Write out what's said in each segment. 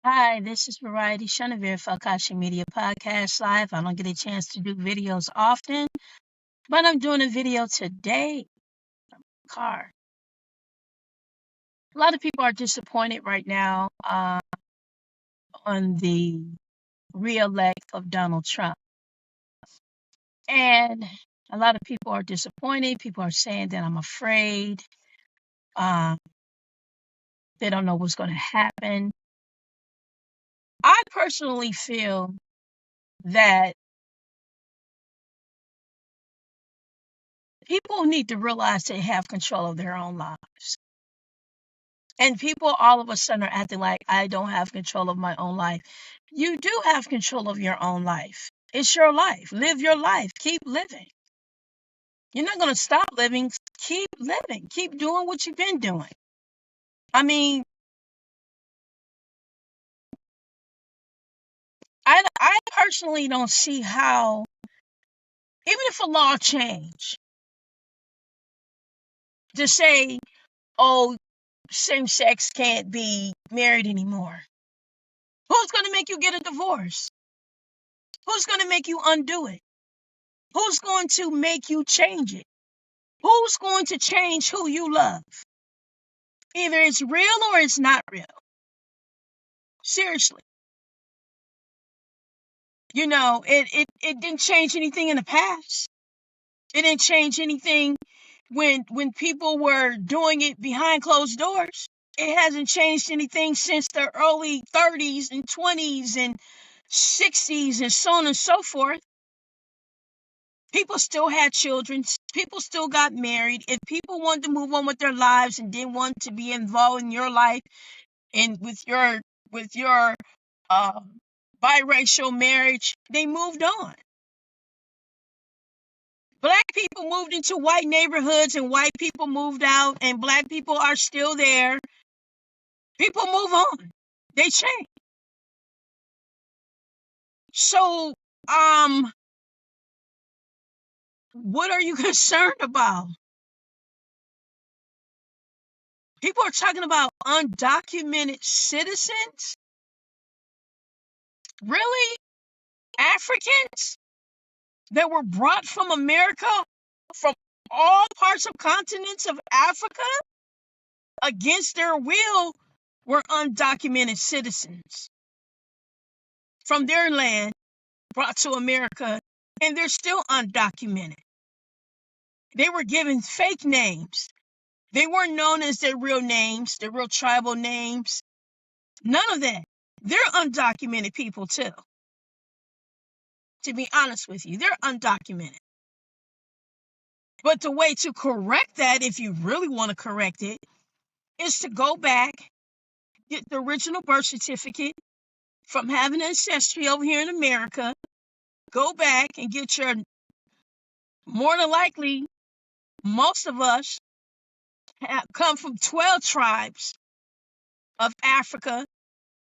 Hi, this is Variety Chenevert for Akashi Media Podcast Live. I don't get a chance to do videos often, but I'm doing a video today. Car. A lot of people are disappointed right now on the re-elect of Donald Trump. And a lot of people are disappointed. People are saying that I'm afraid. They don't know what's going to happen. I personally feel that people need to realize they have control of their own lives. And people all of a sudden are acting like I don't have control of my own life. You do have control of your own life. It's your life. Live your life. Keep living. You're not going to stop living. Keep living. Keep doing what you've been doing. I mean, I personally don't see how, even if a law change, to say, oh, same sex can't be married anymore. Who's going to make you get a divorce? Who's going to make you undo it? Who's going to make you change it? Who's going to change who you love? Either it's real or it's not real. Seriously. You know, it didn't change anything in the past. It didn't change anything when people were doing it behind closed doors. It hasn't changed anything since the early 30s and 20s and 60s and so on and so forth. People still had children. People still got married. If people wanted to move on with their lives and didn't want to be involved in your life and with your biracial marriage, they moved on. Black people moved into white neighborhoods and white people moved out and black people are still there. People move on. They change. So, what are you concerned about? People are talking about undocumented citizens. Really? Africans that were brought from America, from all parts of continents of Africa, against their will, were undocumented citizens from their land brought to America, and they're still undocumented. They were given fake names. They weren't known as their real names, their real tribal names. None of that. They're undocumented people too. To be honest with you, they're undocumented. But the way to correct that, if you really want to correct it, is to go back, get the original birth certificate from having ancestry over here in America, go back and get your, more than likely, most of us have come from 12 tribes of Africa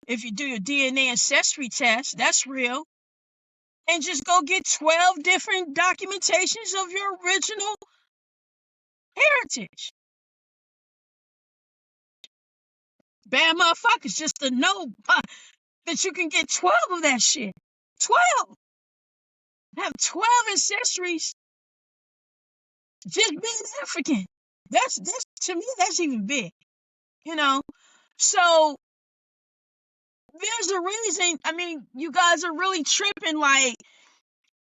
if you do your DNA ancestry test, that's real. And just go get 12 different documentations of your original heritage. Bad motherfuckers just to know that you can get 12 of that shit. 12. Have 12 ancestries just being African. That's to me, that's even big. So there's a reason. I mean, you guys are really tripping like,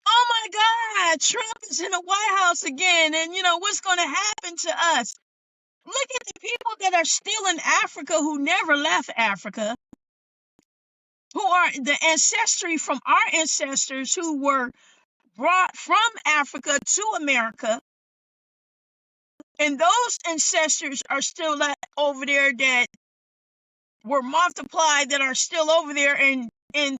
oh my God, Trump is in the White House again. And what's going to happen to us? Look at the people that are still in Africa who never left Africa, who are the ancestry from our ancestors who were brought from Africa to America. And those ancestors are still over there that were multiplied, that are still over there in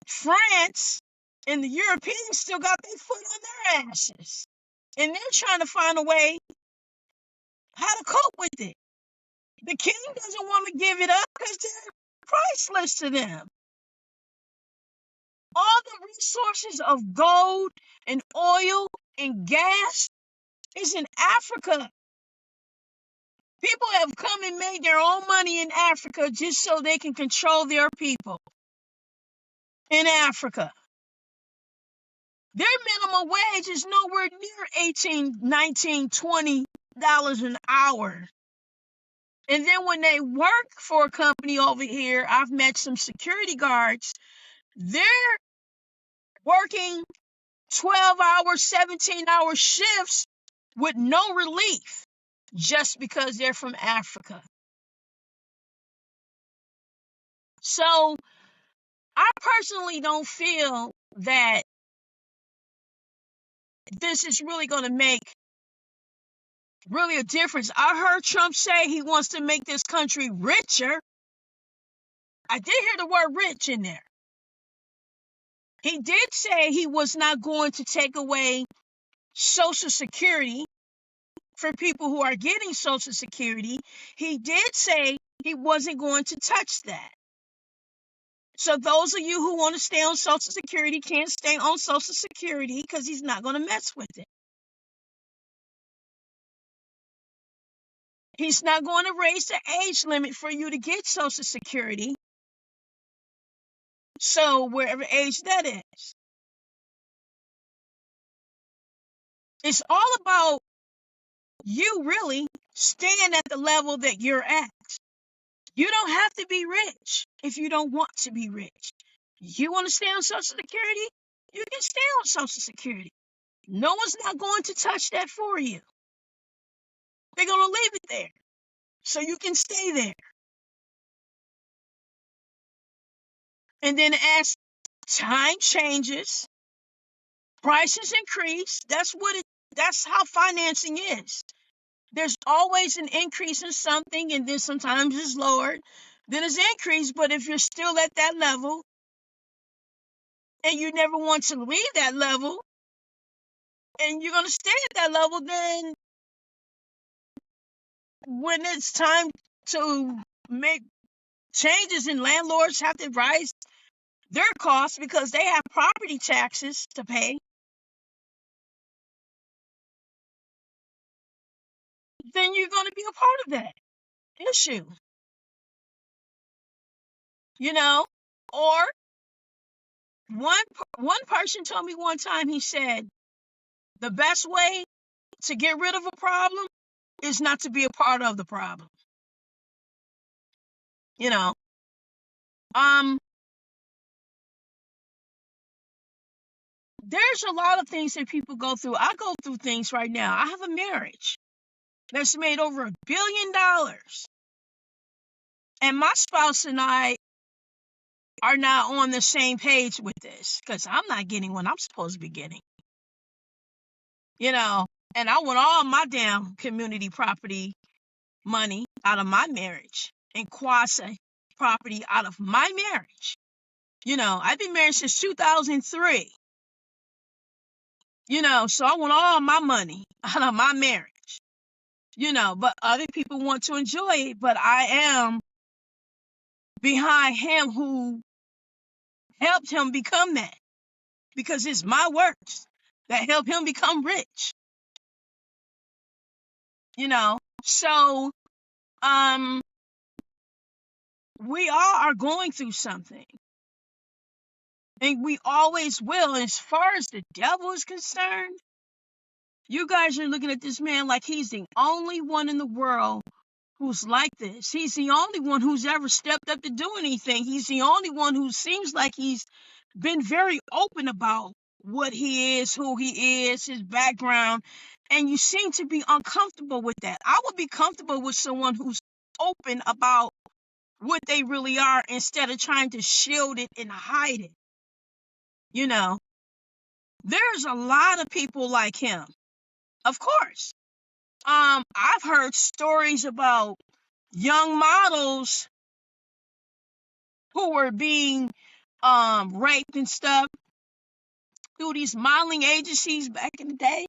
France, and the Europeans still got their foot on their asses. And they're trying to find a way how to cope with it. The king doesn't want to give it up because they're priceless to them. All the resources of gold and oil and gas is in Africa. People have come and made their own money in Africa just so they can control their people in Africa. Their minimum wage is nowhere near $18, $19, $20 an hour. And then when they work for a company over here, I've met some security guards, they're working 12-hour, 17-hour shifts with no relief just because they're from Africa. So I personally don't feel that this is really going to make really a difference. I heard Trump say he wants to make this country richer. I did hear the word rich in there. He did say he was not going to take away Social Security for people who are getting Social Security. He did say he wasn't going to touch that. So those of you who want to stay on Social Security can't stay on Social Security because he's not going to mess with it. He's not going to raise the age limit for you to get Social Security. So wherever age that is. It's all about you really staying at the level that you're at. You don't have to be rich if you don't want to be rich. You want to stay on Social Security? You can stay on Social Security. No one's not going to touch that for you. They're going to leave it there so you can stay there. And then as time changes, prices increase. That's how financing is. There's always an increase in something, and then sometimes it's lower, then it's increased. But if you're still at that level and you never want to leave that level and you're going to stay at that level, then when it's time to make changes and landlords have to rise their costs because they have property taxes to pay, then you're going to be a part of that issue. Or one person told me one time, he said, the best way to get rid of a problem is not to be a part of the problem. There's a lot of things that people go through. I go through things right now. I have a marriage that's made over $1 billion. And my spouse and I are not on the same page with this because I'm not getting what I'm supposed to be getting. And I want all my damn community property money out of my marriage and quasi property out of my marriage. I've been married since 2003. So I want all my money out of my marriage. But other people want to enjoy it, but I am behind him who helped him become that, because it's my works that helped him become rich, you know. So we all are going through something, and we always will. As far as the devil is concerned, you guys are looking at this man like he's the only one in the world who's like this. He's the only one who's ever stepped up to do anything. He's the only one who seems like he's been very open about what he is, who he is, his background, and you seem to be uncomfortable with that. I would be comfortable with someone who's open about what they really are instead of trying to shield it and hide it. You know, there's a lot of people like him. Of course. I've heard stories about young models who were being raped and stuff through these modeling agencies back in the day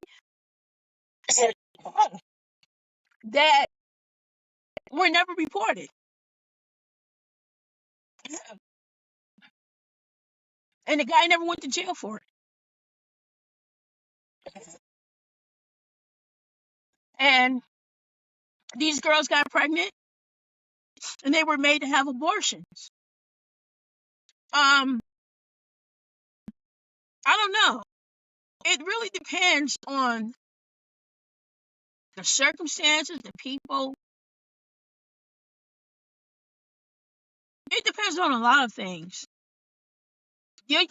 that were never reported. And the guy never went to jail for it. And these girls got pregnant and they were made to have abortions. I don't know. It really depends on the circumstances, the people. It depends on a lot of things. You're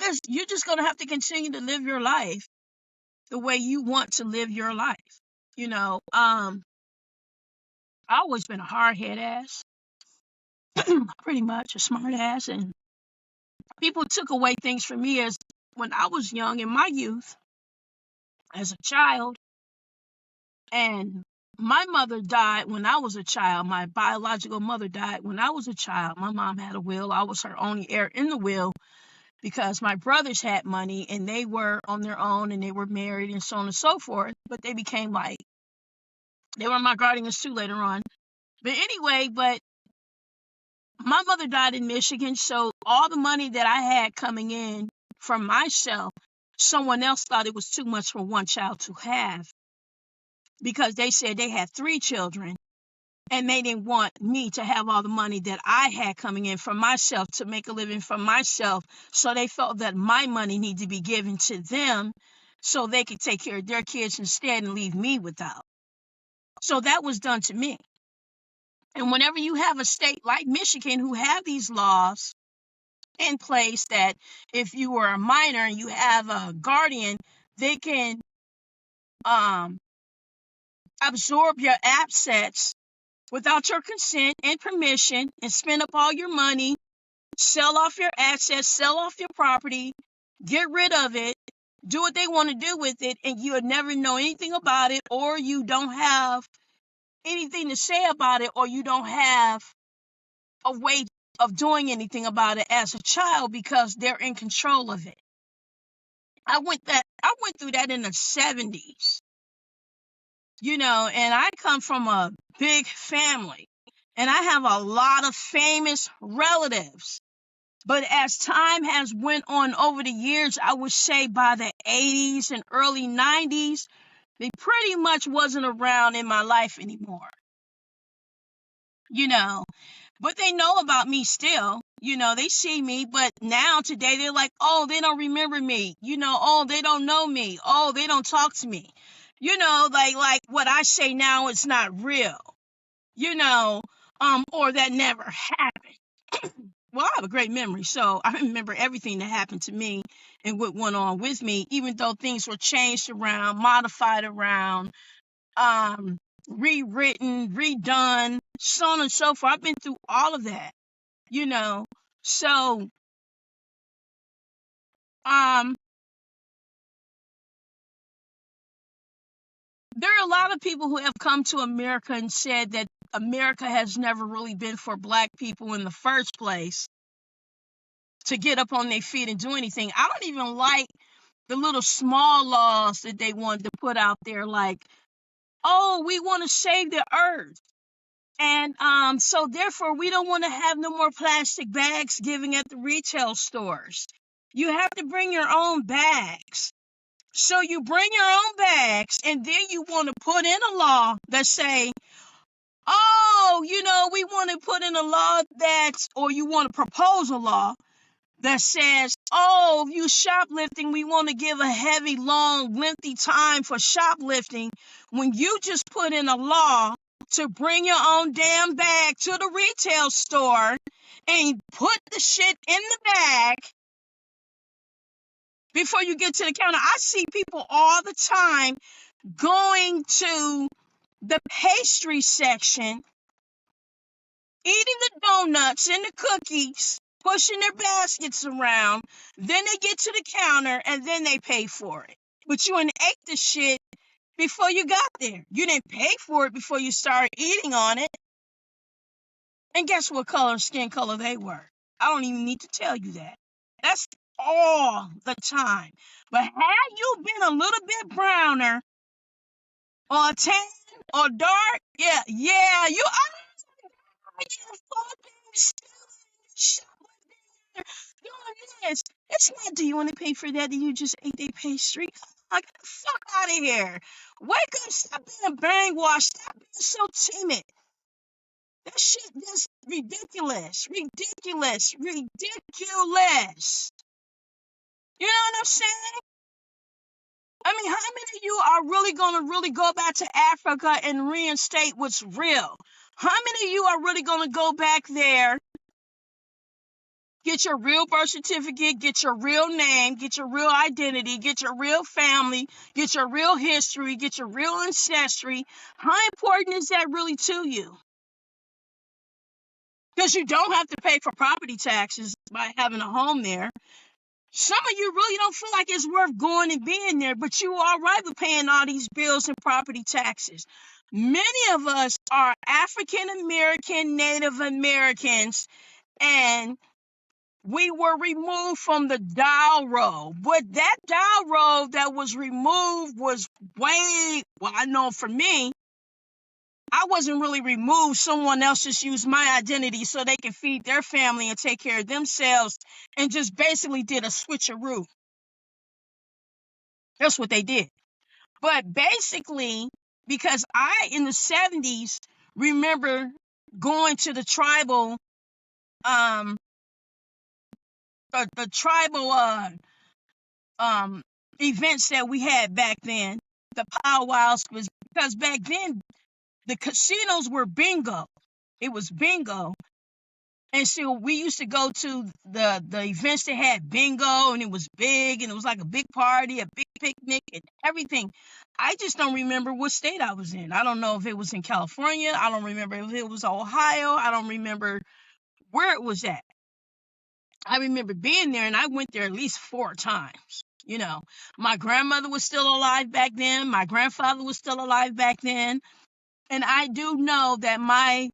just gonna have to continue to live your life the way you want to live your life. You know, I've always been a hard-head ass, pretty much a smart ass, and people took away things from me as when I was young in my youth, as a child, and my mother died when I was a child. My biological mother died when I was a child. My mom had a will. I was her only heir in the will because my brothers had money and they were on their own and they were married and so on and so forth. But they became like, they were my guardians too later on. But anyway, my mother died in Michigan, so all the money that I had coming in from myself, someone else thought it was too much for one child to have because they said they had 3 children and they didn't want me to have all the money that I had coming in from myself to make a living for myself. So they felt that my money needed to be given to them so they could take care of their kids instead and leave me without. So that was done to me. And whenever you have a state like Michigan who have these laws in place that if you are a minor and you have a guardian, they can absorb your assets without your consent and permission and spend up all your money, sell off your assets, sell off your property, get rid of it, do what they want to do with it, and you would never know anything about it, or you don't have anything to say about it, or you don't have a way of doing anything about it as a child because they're in control of it. I went through that in the 70s, you know, and I come from a big family and I have a lot of famous relatives. But as time has went on over the years, I would say by the 80s and early 90s, they pretty much wasn't around in my life anymore. You know, but they know about me still. You know, they see me, but now today they're like, oh, they don't remember me. You know, oh, they don't know me. Oh, they don't talk to me. You know, like what I say now is not real. You know, or that never happened. Well, I have a great memory, so I remember everything that happened to me and what went on with me, even though things were changed around, modified around, rewritten, redone, so on and so forth. I've been through all of that, you know. So, there are a lot of people who have come to America and said that America has never really been for Black people in the first place to get up on their feet and do anything. I don't even like the little small laws that they wanted to put out there, like, oh, we want to save the earth. And so therefore we don't want to have no more plastic bags giving at the retail stores. You have to bring your own bags. So you bring your own bags, and then you want to put in a law that say, oh, we want to put in a law or you want to propose a law that says, oh, if you shoplifting, we want to give a heavy, long, lengthy time for shoplifting, when you just put in a law to bring your own damn bag to the retail store and put the shit in the bag before you get to the counter. I see people all the time going to the pastry section, eating the donuts and the cookies, pushing their baskets around. Then they get to the counter and then they pay for it. But you ain't ate the shit before you got there. You didn't pay for it before you started eating on it. And guess what skin color they were? I don't even need to tell you that. That's all the time. But had you been a little bit browner or tan or dark, yeah, you are doing this. It's not, do you want to pay for that? Do you just ate a pastry? Get the fuck out of here. Wake up, stop being brainwashed, stop being so timid. That shit is ridiculous. Ridiculous. Ridiculous. You know what I'm saying? I mean, how many of you are really going to really go back to Africa and reinstate what's real? How many of you are really going to go back there, get your real birth certificate, get your real name, get your real identity, get your real family, get your real history, get your real ancestry? How important is that really to you? Because you don't have to pay for property taxes by having a home there. Some of you really don't feel like it's worth going and being there, but you are all right with paying all these bills and property taxes. Many of us are African American, Native Americans, and we were removed from the dial road. But that dial road that was removed was I know for me, I wasn't really removed. Someone else just used my identity so they can feed their family and take care of themselves, and just basically did a switcheroo. That's what they did. But basically, because I, in the 70s, remember going to the tribal, the tribal events that we had back then, the powwows, was because back then the casinos were bingo. It was bingo. And so we used to go to the events that had bingo, and it was big, and it was like a big party, a big picnic, and everything. I just don't remember what state I was in. I don't know if it was in California. I don't remember if it was Ohio. I don't remember where it was at. I remember being there, and I went there at least 4 times. My grandmother was still alive back then. My grandfather was still alive back then. And I do know that my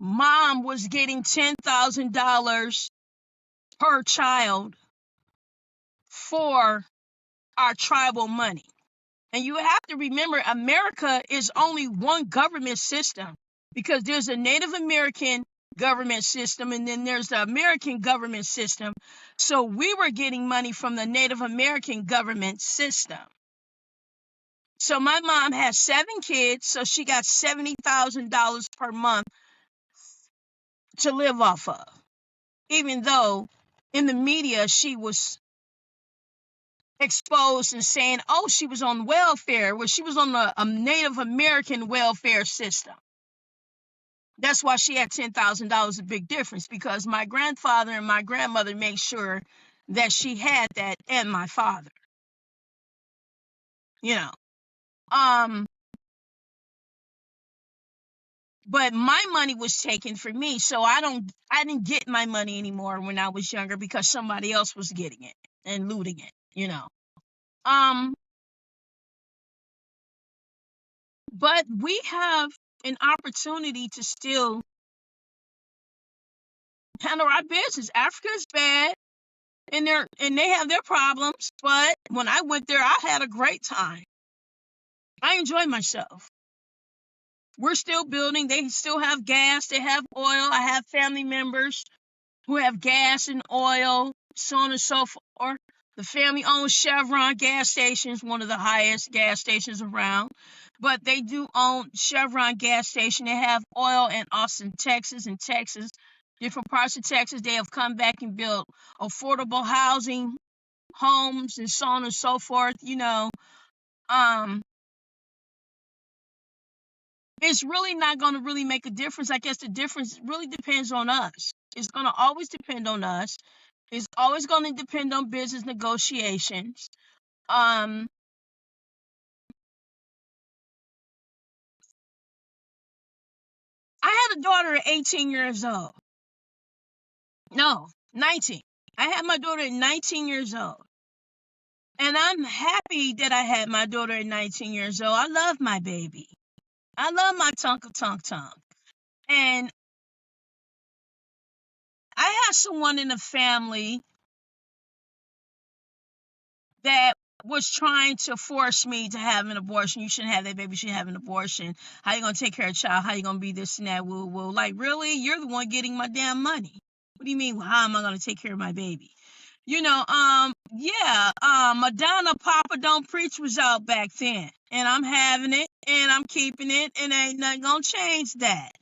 mom was getting $10,000 per child for our tribal money. And you have to remember, America is only one government system, because there's a Native American government system, and then there's the American government system. So we were getting money from the Native American government system. So my mom has 7 kids, so she got $70,000 per month to live off of, even though in the media she was exposed and saying, oh, she was on welfare, where she was on a Native American welfare system. That's why she had $10,000, a big difference, because my grandfather and my grandmother made sure that she had that, and my father. But my money was taken from me, so I didn't get my money anymore when I was younger, because somebody else was getting it and looting it, But we have an opportunity to still handle our business. Africa is bad, and they have their problems, but when I went there, I had a great time. I enjoyed myself. We're still building. They still have gas. They have oil. I have family members who have gas and oil. so on and so forth. The family owns Chevron gas stations, one of the highest gas stations around. But they do own Chevron gas station. They have oil in Austin, Texas, and Texas, different parts of Texas. They have come back and built affordable housing, homes, and so on and so forth. Um, it's really not going to really make a difference. I guess the difference really depends on us. It's going to always depend on us. It's always going to depend on business negotiations. Um, I had a daughter at 18 years old. No, 19. I had my daughter at 19 years old. And I'm happy that I had my daughter at 19 years old. I love my baby. I love my tonka tonk tonk. And I have someone in the family that was trying to force me to have an abortion. You shouldn't have that baby. You should have an abortion. How you gonna take care of a child? How you gonna be this and that? Woo. Like, really? You're the one getting my damn money. What do you mean? Well, how am I gonna take care of my baby? Yeah, Madonna Papa Don't Preach was out back then. And I'm having it and I'm keeping it and ain't nothing gonna change that.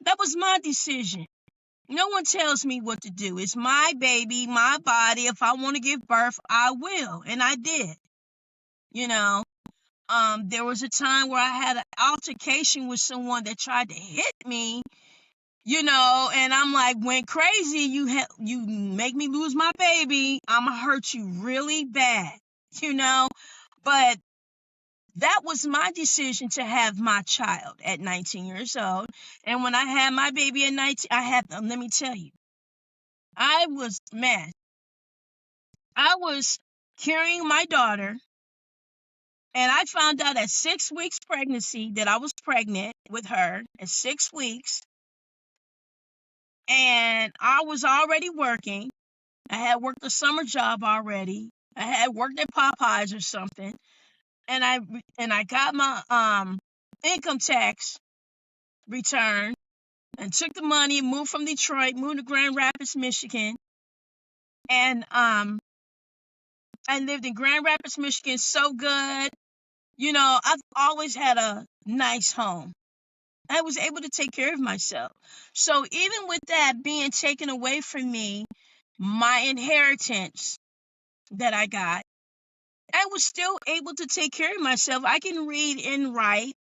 That was my decision. No one tells me what to do. It's my baby, my body. If I want to give birth, I will. And I did. You know, there was a time where I had an altercation with someone that tried to hit me, and I'm like, went crazy. You make me lose my baby. I'ma hurt you really bad, but that was my decision to have my child at 19 years old. And when I had my baby at 19, let me tell you, I was, man, I was carrying my daughter, and I found out at 6 weeks pregnancy that I was pregnant with her at 6 weeks. And I was already working. I had worked a summer job already. I had worked at Popeyes or something. And I got my income tax return and took the money and moved from Detroit, moved to Grand Rapids, Michigan. And I lived in Grand Rapids, Michigan so good. I've always had a nice home. I was able to take care of myself. So even with that being taken away from me, my inheritance that I got, I was still able to take care of myself. I can read and write.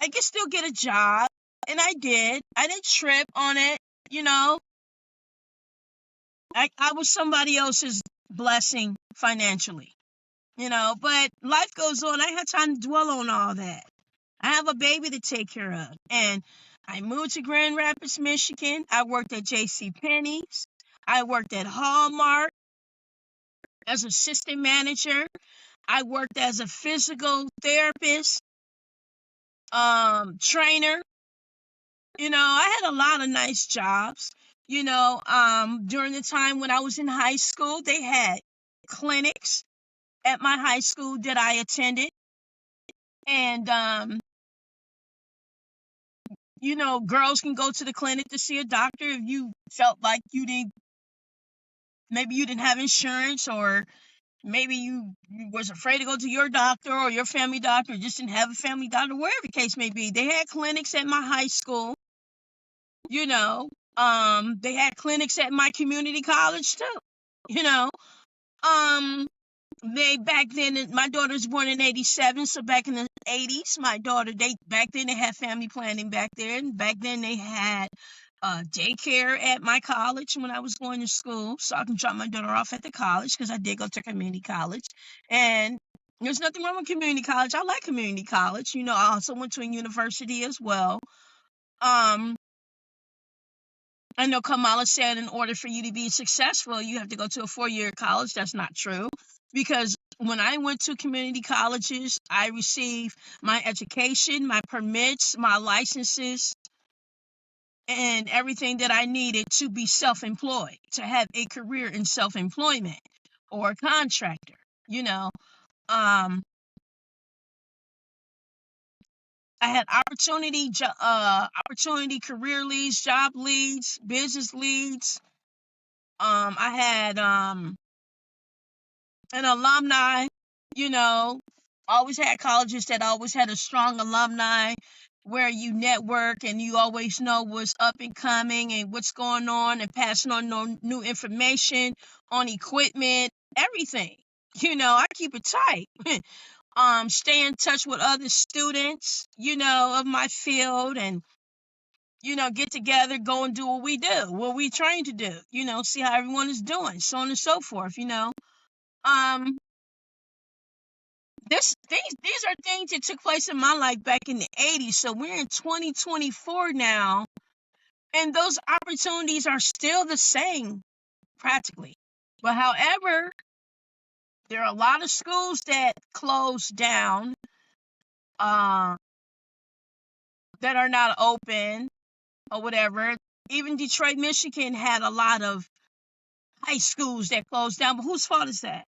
I can still get a job. And I did. I didn't trip on it. I was somebody else's blessing financially. But life goes on. I had time to dwell on all that. I have a baby to take care of. And I moved to Grand Rapids, Michigan. I worked at J.C. Penney's. I worked at Hallmark as assistant manager. I worked as a physical therapist, trainer. I had a lot of nice jobs. During the time when I was in high school, they had clinics at my high school that I attended. And, girls can go to the clinic to see a doctor if you felt like maybe you didn't have insurance, or maybe you was afraid to go to your doctor or your family doctor, or just didn't have a family doctor, wherever the case may be. They had clinics at my high school. They had clinics at my community college too. They back then, my daughter's born in 87, so back in the 80s, back then they had family planning back there, and back then they had daycare at my college when I was going to school, so I can drop my daughter off at the college, because I did go to community college. And there's nothing wrong with community college. I like community college. I also went to a university as well. I know Kamala said in order for you to be successful, you have to go to a 4-year college. That's not true, because when I went to community colleges, I received my education, my permits, my licenses, and everything that I needed to be self-employed, to have a career in self-employment or a contractor. I had opportunity, career leads, job leads, business leads, I had an alumni, you know, always had colleges that always had a strong alumni where you network and you always know what's up and coming and what's going on and passing on new information on equipment, everything. I keep it tight. Stay in touch with other students, of my field, and get together, go and do what we do, what we train to do, see how everyone is doing, so on and so forth. Um these are things that took place in my life back in the 80s. So we're in 2024 now, and those opportunities are still the same practically. But however, there are a lot of schools that closed down, that are not open or whatever. Even Detroit, Michigan had a lot of high schools that closed down. But whose fault is that?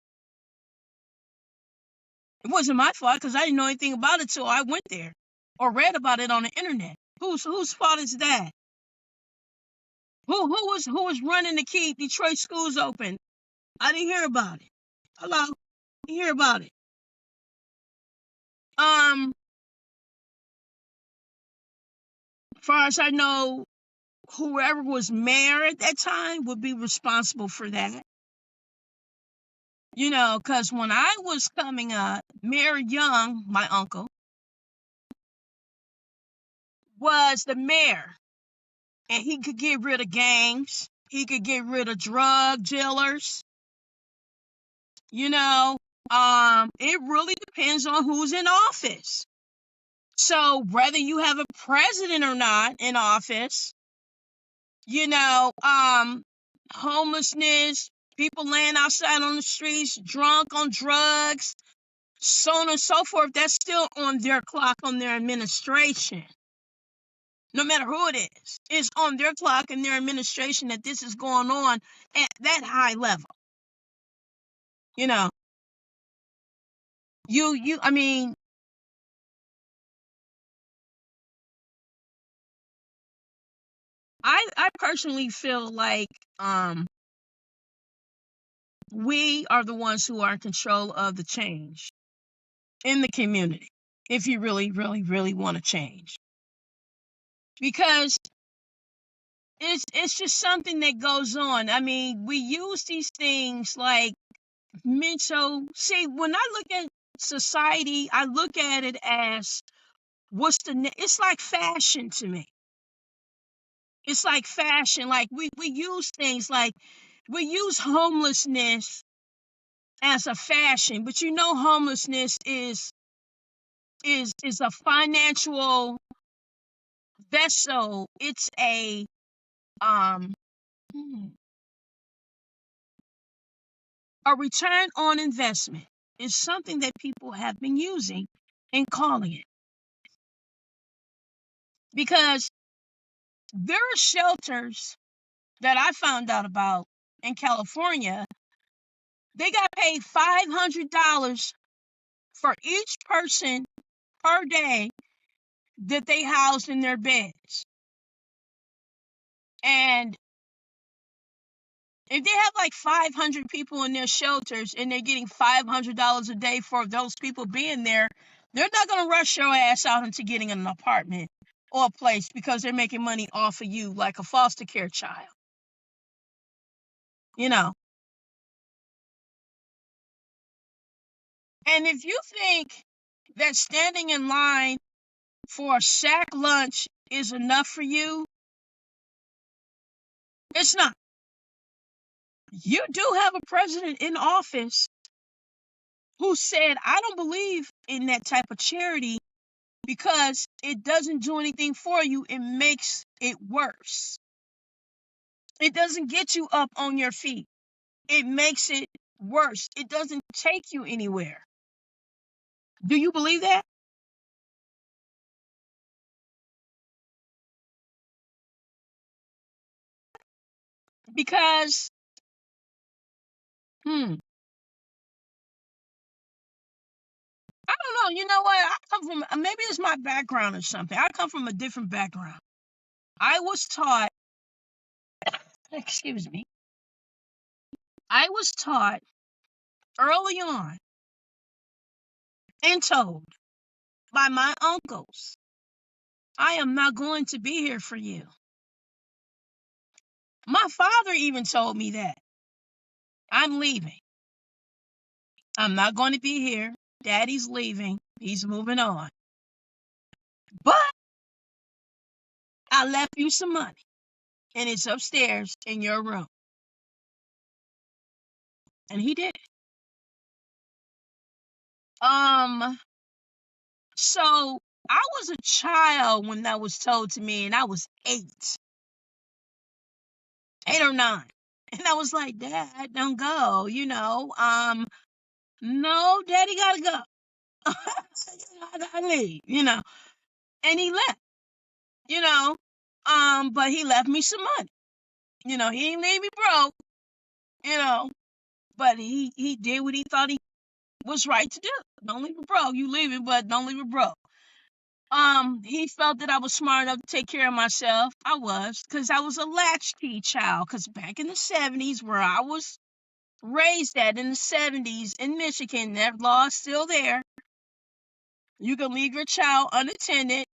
It wasn't my fault because I didn't know anything about it till I went there or read about it on the internet. Whose fault is that? Who was running to keep Detroit schools open? I didn't hear about it. Hello? Didn't hear about it. Far as I know, whoever was mayor at that time would be responsible for that. Because when I was coming up, Mayor Young, my uncle, was the mayor. And he could get rid of gangs. He could get rid of drug dealers. It really depends on who's in office. So whether you have a president or not in office, homelessness, people laying outside on the streets, drunk on drugs, so on and so forth, that's still on their clock, on their administration. No matter who it is, it's on their clock and their administration that this is going on at that high level. I mean, I personally feel like we are the ones who are in control of the change in the community, if you really, really, really want to change. Because it's just something that goes on. I mean, we use these things like mental. See, when I look at society, I look at it as it's like fashion to me. It's like fashion. Like we use things like we use homelessness as a fashion, but homelessness is a financial vessel. It's a return on investment is something that people have been using and calling it. Because there are shelters that I found out about in California. They got paid $500 for each person per day that they housed in their beds. And if they have like 500 people in their shelters and they're getting $500 a day for those people being there, they're not going to rush your ass out into getting an apartment or a place because they're making money off of you like a foster care child. And if you think that standing in line for a sack lunch is enough for you, it's not. You do have a president in office who said, I don't believe in that type of charity because it doesn't do anything for you. It makes it worse. It doesn't get you up on your feet. It makes it worse. It doesn't take you anywhere. Do you believe that? Because, I don't know. You know what? I come from, maybe it's my background or something. I come from a different background. I was taught, excuse me, I was taught early on and told by my uncles, I am not going to be here for you. My father even told me that. I'm leaving. I'm not going to be here. Daddy's leaving. He's moving on. But I left you some money, and it's upstairs in your room. And he did. So I was a child when that was told to me, and I was 8 or 9. And I was like, Dad, don't go, no, Daddy gotta go. I gotta leave, And he left, you know. But he left me some money. He didn't leave me broke, you know, but he did what he thought he was right to do. Don't leave it broke. You leave it, but don't leave it broke. He felt that I was smart enough to take care of myself. I was, because I was a latchkey child. Because back in the 70s, where I was raised at in the 70s in Michigan, that law is still there. You can leave your child unattended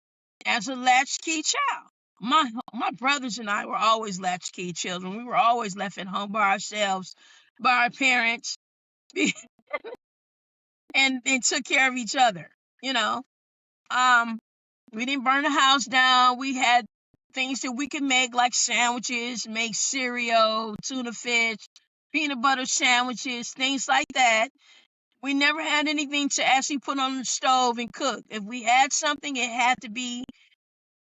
as a latchkey child. My brothers and I were always latchkey children. We were always left at home by ourselves, by our parents, and took care of each other. We didn't burn the house down. We had things that we could make, like sandwiches, make cereal, tuna fish, peanut butter sandwiches, things like that. We never had anything to actually put on the stove and cook. If we had something, it had to be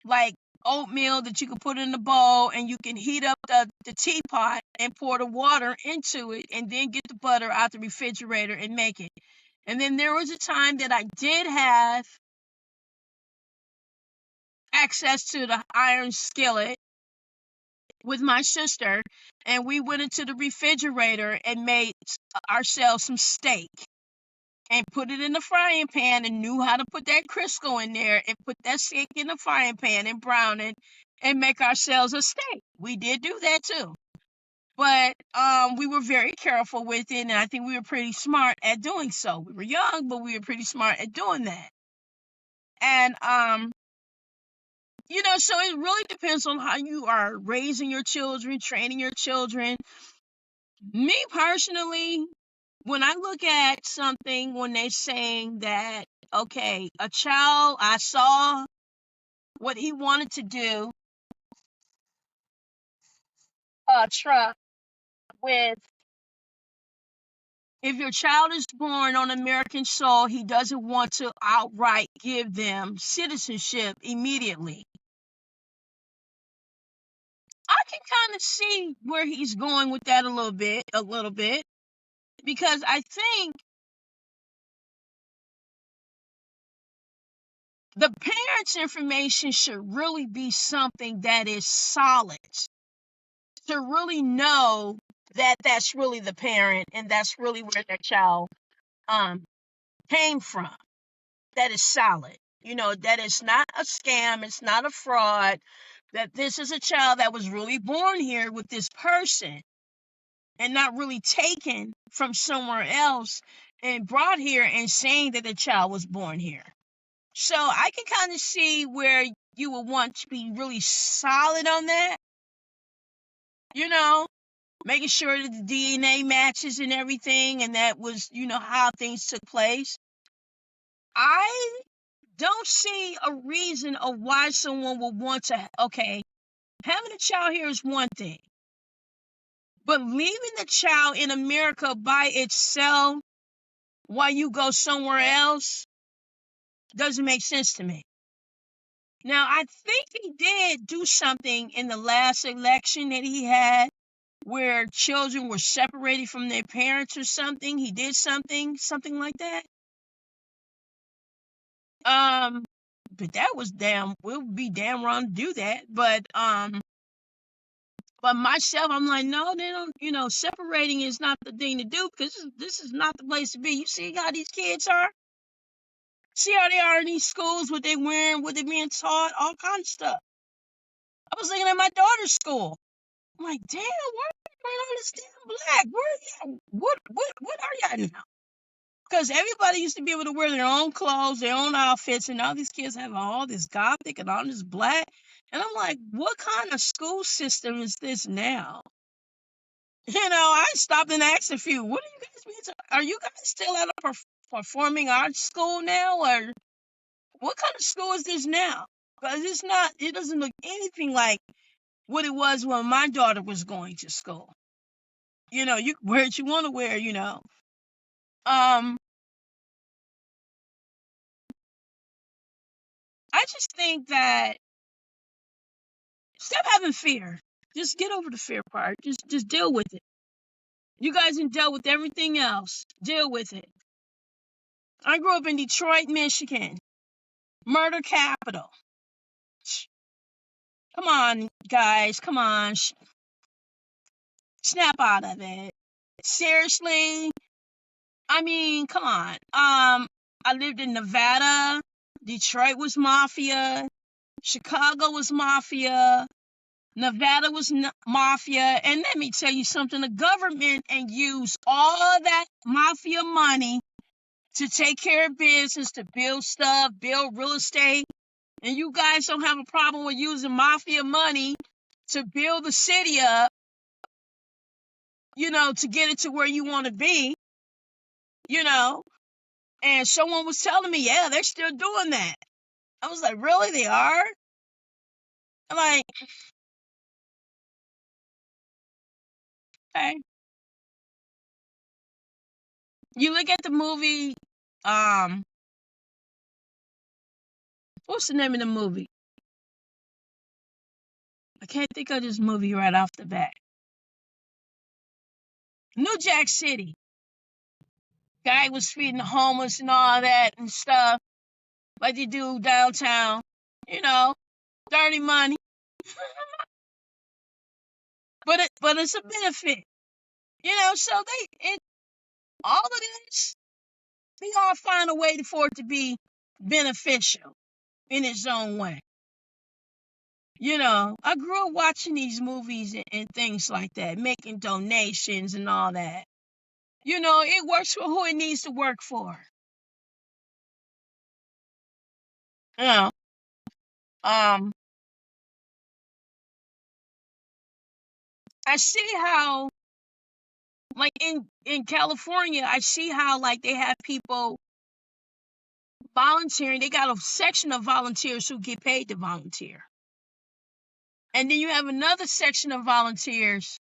like oatmeal that you could put in the bowl, and you can heat up the teapot and pour the water into it, and then get the butter out the refrigerator and make it. And then there was a time that I did have access to the iron skillet with my sister, and we went into the refrigerator and made ourselves some steak and put it in the frying pan, and knew how to put that Crisco in there and put that steak in the frying pan and brown it and make ourselves a steak. We did do that too. But we were very careful with it, and I think we were pretty smart at doing so. We were young, but we were pretty smart at doing that. And so it really depends on how you are raising your children, training your children. Me personally, when I look at something, when they're saying that, okay, a child, I saw what he wanted to do, a truck with, if your child is born on American soil, he doesn't want to outright give them citizenship immediately. I can kind of see where he's going with that a little bit, because I think the parents' information should really be something that is solid, to really know that that's really the parent and that's really where their child came from. That is solid. That it's not a scam, it's not a fraud, that this is a child that was really born here with this person and not really taken from somewhere else and brought here and saying that the child was born here. So I can kind of see where you would want to be really solid on that, making sure that the DNA matches and everything, and that was, how things took place. I don't see a reason of why someone would want to, okay, having a child here is one thing, but leaving the child in America by itself while you go somewhere else doesn't make sense to me. Now, I think he did do something in the last election that he had where children were separated from their parents or something. He did something like that. But that was would be damn wrong to do that. But myself, I'm like, no, they don't, separating is not the thing to do, because this is not the place to be. You see how these kids are? See how they are in these schools, what they wearing, what they being taught, all kinds of stuff. I was looking at my daughter's school. I'm like, damn, why are all this damn black. Where are y'all? What are y'all now? Because everybody used to be able to wear their own clothes, their own outfits, and now these kids have all this gothic and all this black. And I'm like, what kind of school system is this now? I stopped and asked a few, what are you guys being are you guys still at a performing arts school now? Or what kind of school is this now? Because it doesn't look anything like what it was when my daughter was going to school. You wear what you want to wear, I just think that stop having fear. Just get over the fear part. Just deal with it. You guys have dealt with everything else. Deal with it. I grew up in Detroit, Michigan. Murder capital. Come on, guys. Come on. Snap out of it. Seriously? I mean, come on. I lived in Nevada. Detroit was mafia. Chicago was mafia. Nevada was mafia. And let me tell you something. The government and use all that mafia money to take care of business, to build stuff, build real estate. And you guys don't have a problem with using mafia money to build the city up, to get it to where you want to be, And someone was telling me, yeah, they're still doing that. I was like, really? They are? I'm like, okay. You look at the movie, what's the name of the movie? I can't think of this movie right off the bat. New Jack City. Guy was feeding the homeless and all that and stuff, like they do downtown. Dirty money. But it's a benefit. So all of this, they all find a way for it to be beneficial in its own way. I grew up watching these movies and things like that, making donations and all that. It works for who it needs to work for. I see how, like in California, I see how like they have people volunteering. They got a section of volunteers who get paid to volunteer. And then you have another section of volunteers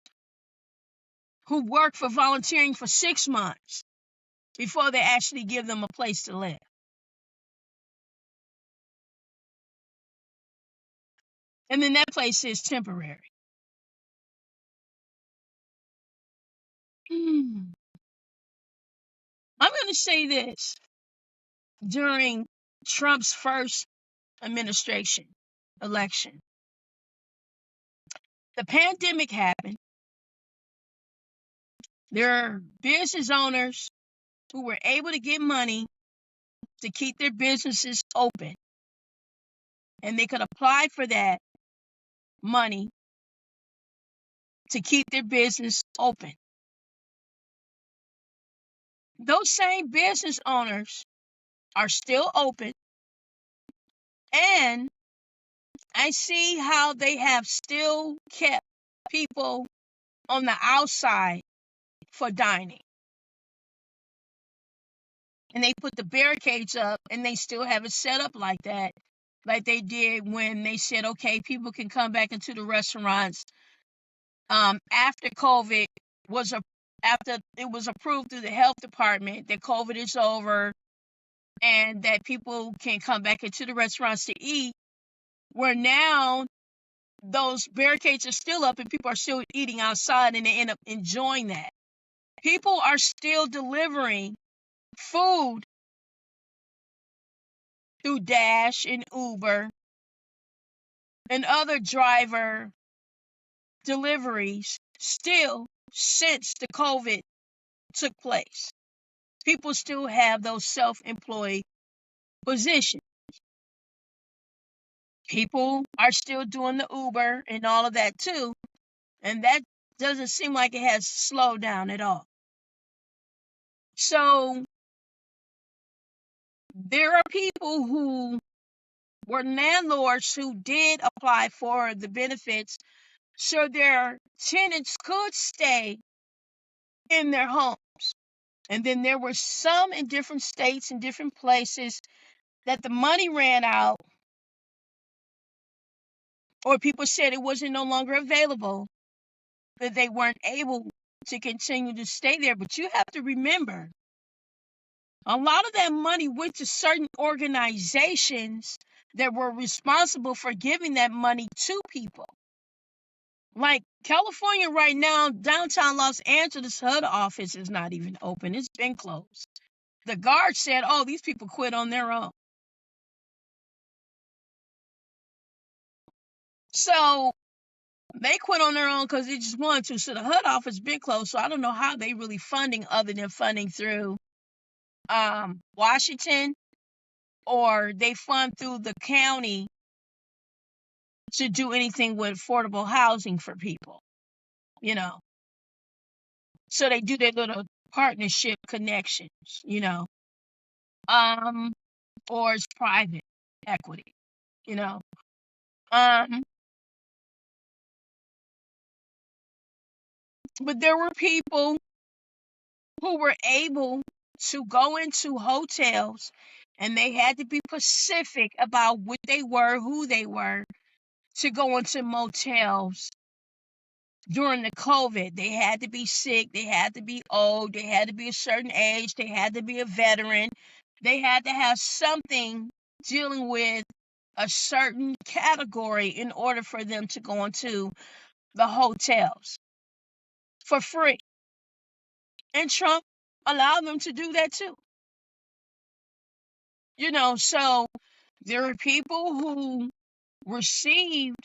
who work for volunteering for 6 months before they actually give them a place to live. And then that place is temporary. I'm going to say this. During Trump's first administration election, the pandemic happened. There are business owners who were able to get money to keep their businesses open. And they could apply for that money to keep their business open. Those same business owners are still open, and I see how they have still kept people on the outside for dining. And they put the barricades up, and they still have it set up like that, like they did when they said, okay, people can come back into the restaurants after COVID after it was approved through the health department that COVID is over and that people can come back into the restaurants to eat, where now those barricades are still up and people are still eating outside and they end up enjoying that. People are still delivering food through Dash and Uber and other driver deliveries still since the COVID took place. People still have those self-employed positions. People are still doing the Uber and all of that too. And that doesn't seem like it has slowed down at all. So there are people who were landlords who did apply for the benefits so their tenants could stay in their homes. And then there were some in different states and different places that the money ran out, or people said it wasn't no longer available, that they weren't able to continue to stay there. But you have to remember, a lot of that money went to certain organizations that were responsible for giving that money to people. Like California right now, downtown Los Angeles HUD office is not even open. It's been closed. The guard said, oh, these people quit on their own. So they quit on their own because they just wanted to. So the HUD office been closed. So I don't know how they really funding other than funding through Washington, or they fund through the county to do anything with affordable housing for people, you know. So they do their little partnership connections, you know. Or it's private equity, you know. But there were people who were able to go into hotels, and they had to be specific about what they were, who they were, to go into motels during the COVID. They had to be sick, they had to be old, they had to be a certain age, they had to be a veteran, they had to have something dealing with a certain category in order for them to go into the hotels for free. And Trump allowed them to do that too. You know, so there are people who received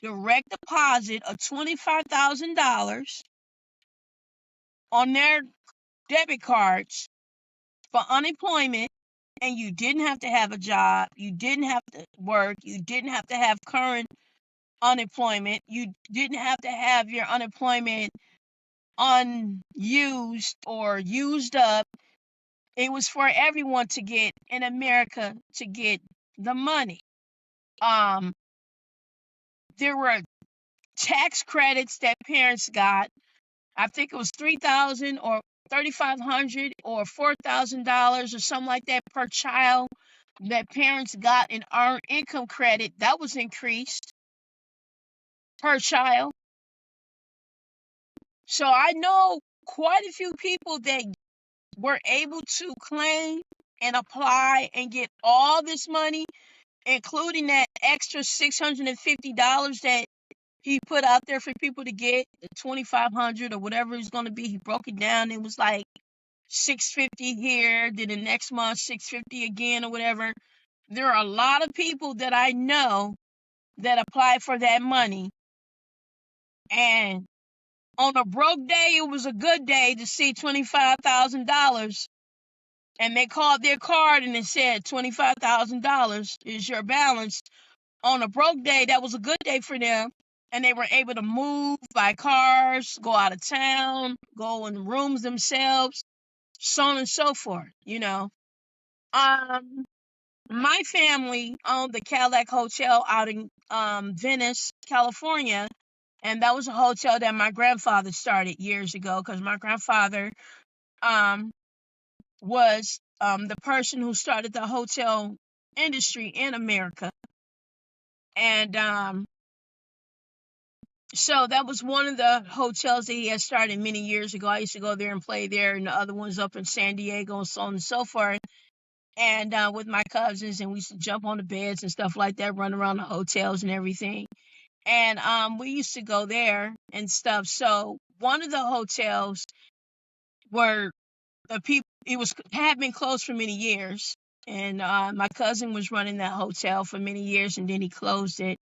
direct deposit of $25,000 on their debit cards for unemployment, and you didn't have to have a job, you didn't have to work, you didn't have to have current unemployment, you didn't have to have your unemployment unused or used up. It was for everyone to get in America to get the money. There were tax credits that parents got. I think it was $3,000 or $3,500 or $4,000 or something like that per child that parents got in earned income credit. That was increased per child. So I know quite a few people that were able to claim and apply and get all this money, including that extra $650 that he put out there for people to get, the $2,500 or whatever it's going to be. He broke it down. It was like $650 here, then the next month $650 again or whatever. There are a lot of people that I know that applied for that money, and on a broke day, it was a good day to see $25,000, and they called their card and it said $25,000 is your balance. On a broke day, that was a good day for them, and they were able to move by cars, go out of town, go in rooms themselves, so on and so forth, you know. My family owned the Cadillac Hotel out in Venice, California, and that was a hotel that my grandfather started years ago, because my grandfather was the person who started the hotel industry in America. And so that was one of the hotels that he had started many years ago. I used to go there and play there, and the other ones up in San Diego and so on and so forth. And with my cousins, and we used to jump on the beds and stuff like that, run around the hotels and everything. And we used to go there and stuff. So one of the hotels were the people, had been closed for many years. And my cousin was running that hotel for many years, and then he closed it.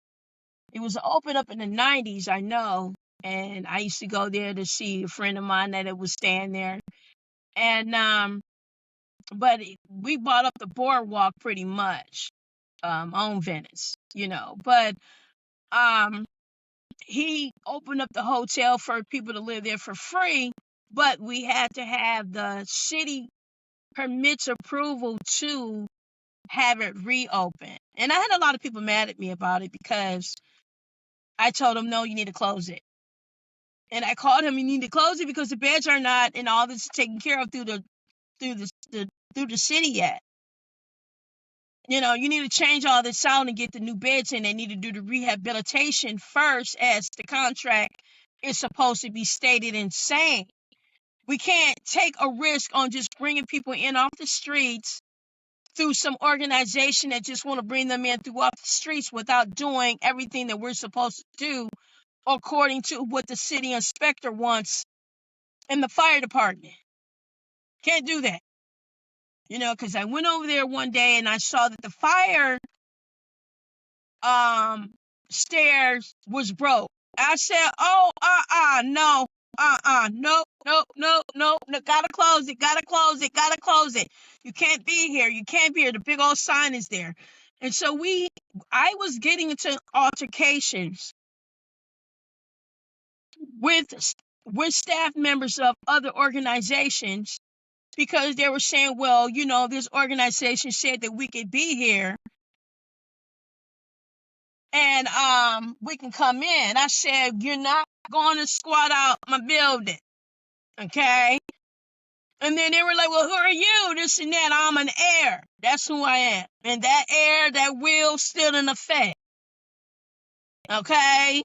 It was open up in the 90s, I know. And I used to go there to see a friend of mine that was staying there. And but we bought up the boardwalk pretty much on Venice, you know. But he opened up the hotel for people to live there for free, but we had to have the city permits approval to have it reopened. And I had a lot of people mad at me about it because I told them, no, you need to close it. And I called him, you need to close it because the beds are not, and all this is taken care of through the city yet. You know, you need to change all this out and get the new beds in. They need to do the rehabilitation first, as the contract is supposed to be stated and saying. We can't take a risk on just bringing people in off the streets through some organization that just want to bring them in through off the streets without doing everything that we're supposed to do according to what the city inspector wants and the fire department. Can't do that. You know, because I went over there one day and I saw that the fire stairs was broke. I said, oh, no, no, gotta close it. You can't be here. The big old sign is there. And so I was getting into altercations with staff members of other organizations because they were saying, well, you know, this organization said that we could be here and we can come in. I said, you're not going to squat out my building, okay? And then they were like, well, who are you? This and that. I'm an heir. That's who I am. And that heir, that will still in effect, okay?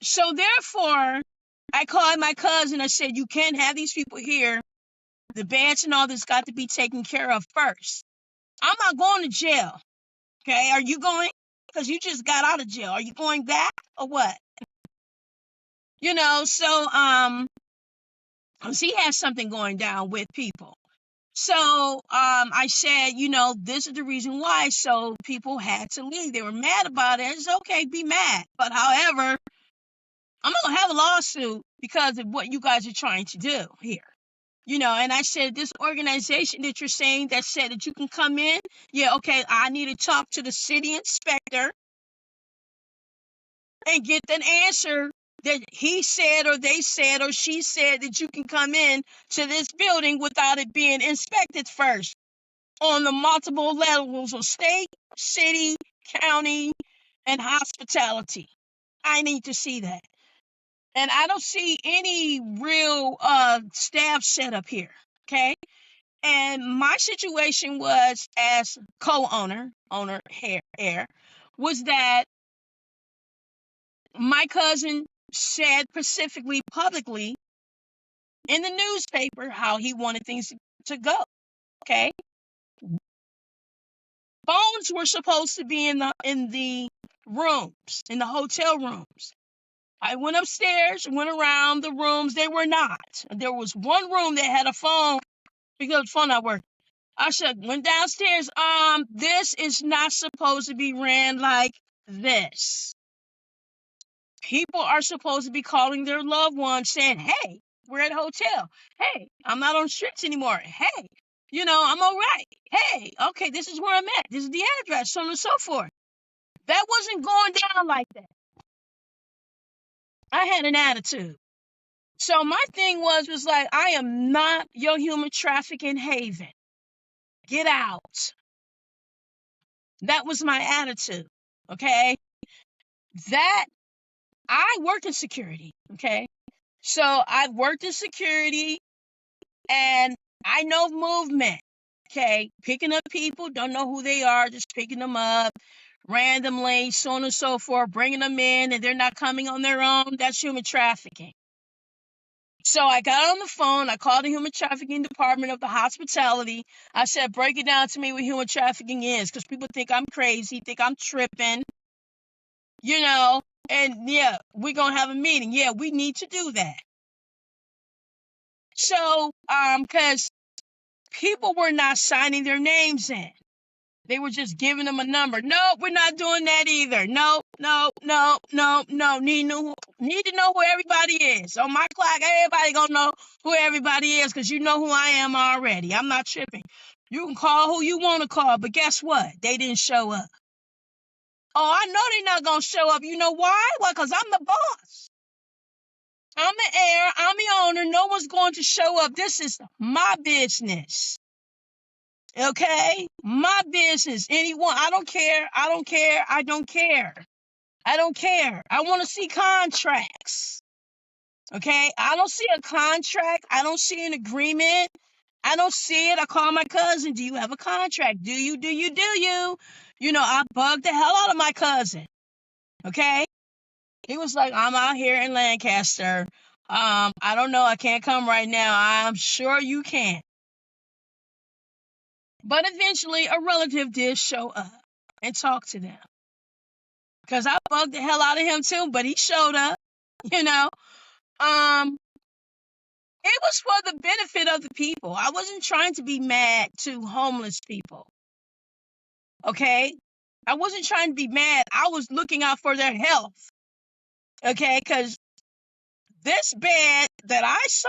So therefore, I called my cousin. I said, you can't have these people here. The beds and all this got to be taken care of first. I'm not going to jail. Okay, are you going? Because you just got out of jail. Are you going back or what? You know, so he has something going down with people. So I said, you know, this is the reason why. So people had to leave. They were mad about it. It's okay, be mad. But however, I'm going to have a lawsuit because of what you guys are trying to do here. You know, and I said, this organization that you're saying that said that you can come in, yeah, okay, I need to talk to the city inspector and get an answer that he said or they said or she said that you can come in to this building without it being inspected first on the multiple levels of state, city, county, and hospitality. I need to see that. And I don't see any real staff setup here, okay? And my situation was, as co-owner, heir, was that my cousin said specifically, publicly, in the newspaper how he wanted things to go, okay? Phones were supposed to be in the rooms, in the hotel rooms. I went upstairs, went around the rooms. They were not. There was one room that had a phone because the phone not working. I went downstairs. This is not supposed to be ran like this. People are supposed to be calling their loved ones saying, hey, we're at a hotel. Hey, I'm not on the streets anymore. Hey, you know, I'm all right. Hey, okay, this is where I'm at. This is the address, so on and so forth. That wasn't going down like that. I had an attitude. So my thing was like, I am not your human trafficking haven. Get out. That was my attitude, okay? That, I work in security, okay? So I've worked in security and I know movement, okay? Picking up people, don't know who they are, just picking them up randomly, so on and so forth, bringing them in and they're not coming on their own. That's human trafficking. So I got on the phone. I called the human trafficking department of the hospitality. I said, break it down to me what human trafficking is, because people think I'm crazy, think I'm tripping, you know, and yeah, we're going to have a meeting. Yeah, we need to do that. So, because people were not signing their names in. They were just giving them a number. No, we're not doing that either. No. Need to know who everybody is. On my clock, everybody gonna know who everybody is because you know who I am already. I'm not tripping. You can call who you want to call, but guess what? They didn't show up. Oh, I know they're not gonna show up. You know why? Well, because I'm the boss. I'm the heir. I'm the owner. No one's going to show up. This is my business. Okay? My business. Anyone. I don't care. I don't care. I don't care. I don't care. I want to see contracts. Okay? I don't see a contract. I don't see an agreement. I don't see it. I call my cousin. Do you have a contract? Do you? Do you? Do you? You know, I bugged the hell out of my cousin. Okay? He was like, I'm out here in Lancaster. I don't know. I can't come right now. I'm sure you can. But eventually, a relative did show up and talk to them. Because I bugged the hell out of him too, but he showed up, you know. It was for the benefit of the people. I wasn't trying to be mad to homeless people. Okay? I wasn't trying to be mad. I was looking out for their health. Okay? Because this bed that I saw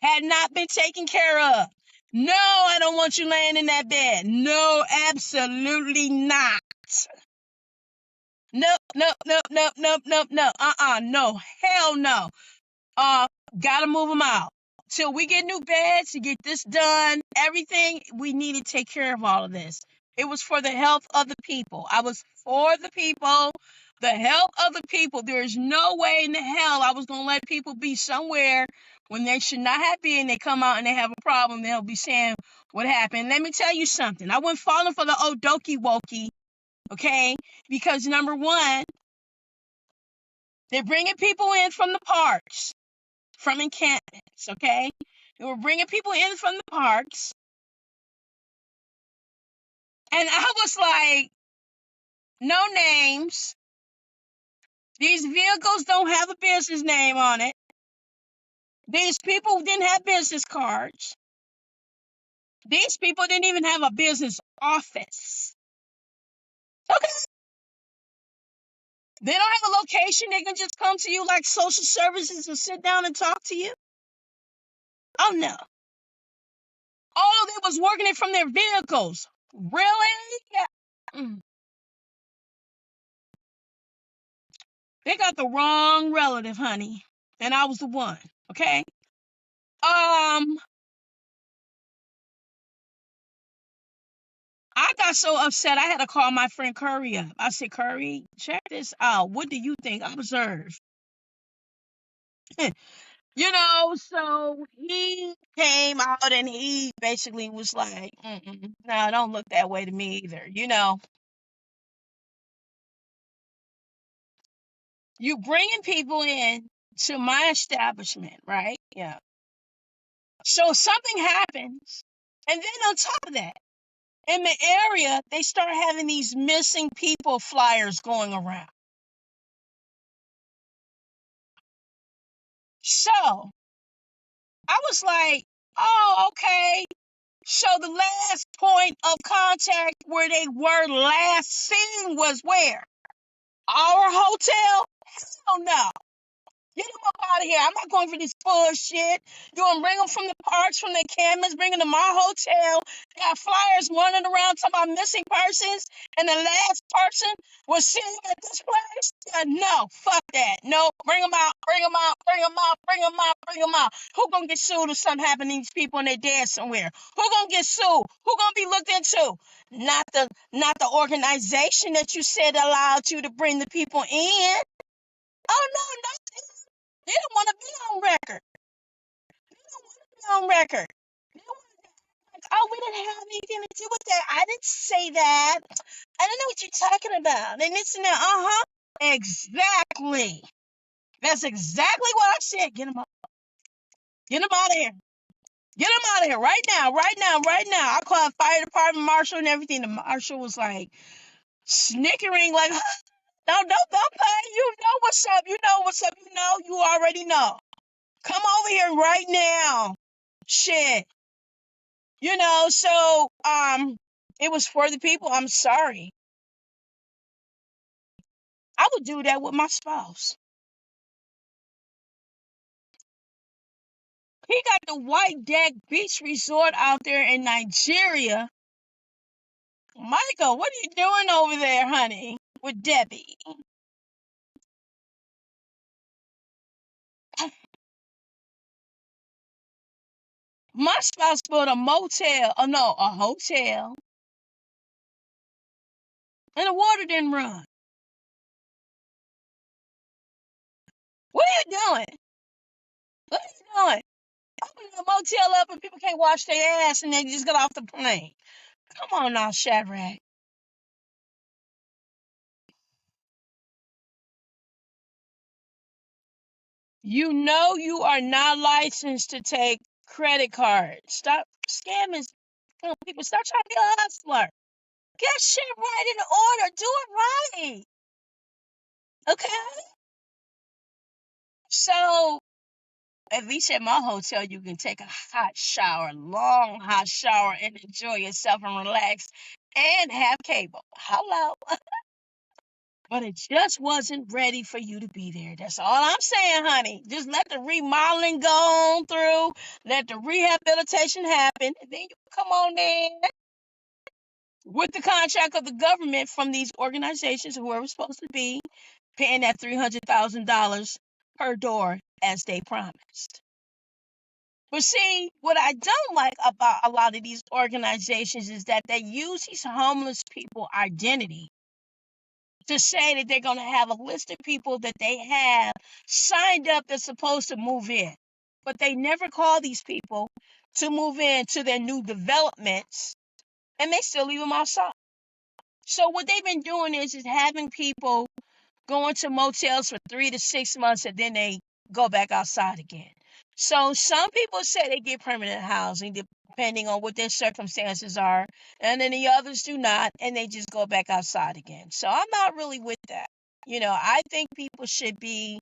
had not been taken care of. No, I don't want you laying in that bed. No, absolutely not. Nope, nope, nope, nope, nope, nope, nope. No, hell no. Gotta move them out. Till we get new beds to get this done, everything, we need to take care of all of this. It was for the health of the people. I was for the people, the health of the people. There is no way in the hell I was going to let people be somewhere when they should not have been. They come out and they have a problem. They'll be saying what happened. Let me tell you something. I wasn't falling for the odoki wokey, okay? Because number one, they're bringing people in from the parks, from encampments, okay? They were bringing people in from the parks. And I was like, no names. These vehicles don't have a business name on it. These people didn't have business cards. These people didn't even have a business office. Okay. They don't have a location. They can just come to you like social services and sit down and talk to you. Oh, no. Oh, they was working it from their vehicles. Really? Yeah. They got the wrong relative, honey. And I was the one. Okay? I got so upset I had to call my friend Curry up. I said, Curry, check this out. What do you think? Observe. So he came out and he basically was like, no, don't look that way to me either. You bringing people in to my establishment, right? Yeah. So something happens. And then on top of that, in the area, they start having these missing people flyers going around. So I was like, oh, okay. So the last point of contact where they were last seen was where? Our hotel? Hell no. Get them up out of here. I'm not going for this bullshit. You gonna bring them from the parks, from the cameras, bring them to my hotel. Got flyers running around talking about missing persons, and the last person was sitting at this place? No, fuck that. No, bring them out, bring them out, bring them out, bring them out, bring them out. Who gonna get sued if something happened to these people and they dead somewhere? Who gonna get sued? Who gonna be looked into? Not the organization that you said allowed you to bring the people in. Oh no, no. They don't want to be on record. They don't want to be on record. They don't want to like, oh, we didn't have anything to do with that. I didn't say that. I don't know what you're talking about. And this and that. Exactly. That's exactly what I said. Get them out. Get them out of here. Get them out of here right now, right now, right now. I called fire department, marshal, and everything. The marshal was like snickering, like, no, don't play. You know what's up. You know what's up. You already know. Come over here right now. Shit. So it was for the people. I'm sorry. I would do that with my spouse. He got the White Deck Beach Resort out there in Nigeria. Michael, what are you doing over there, honey? with Debbie. My spouse built a motel, oh no, a hotel, and the water didn't run. What are you doing? What are you doing? Opening a motel up and people can't wash their ass and they just got off the plane. Come on now, Shadrach. You know you are not licensed to take credit cards. Stop scamming people. Stop trying to be a hustler. Get shit right in order. Do it right. Okay? So, at least at my hotel, you can take a hot shower, long hot shower, and enjoy yourself and relax and have cable. Hello. But it just wasn't ready for you to be there. That's all I'm saying, honey. Just let the remodeling go on through, let the rehabilitation happen, and then you come on in with the contract of the government from these organizations, whoever's supposed to be paying that $300,000 per door as they promised. But see, what I don't like about a lot of these organizations is that they use these homeless people identity to say that they're going to have a list of people that they have signed up that's supposed to move in. But they never call these people to move in to their new developments, and they still leave them outside. So what they've been doing is having people go into motels for 3 to 6 months, and then they go back outside again. So some people say they get permanent housing depending on what their circumstances are, and then the others do not, and they just go back outside again. So I'm not really with that. I think people should be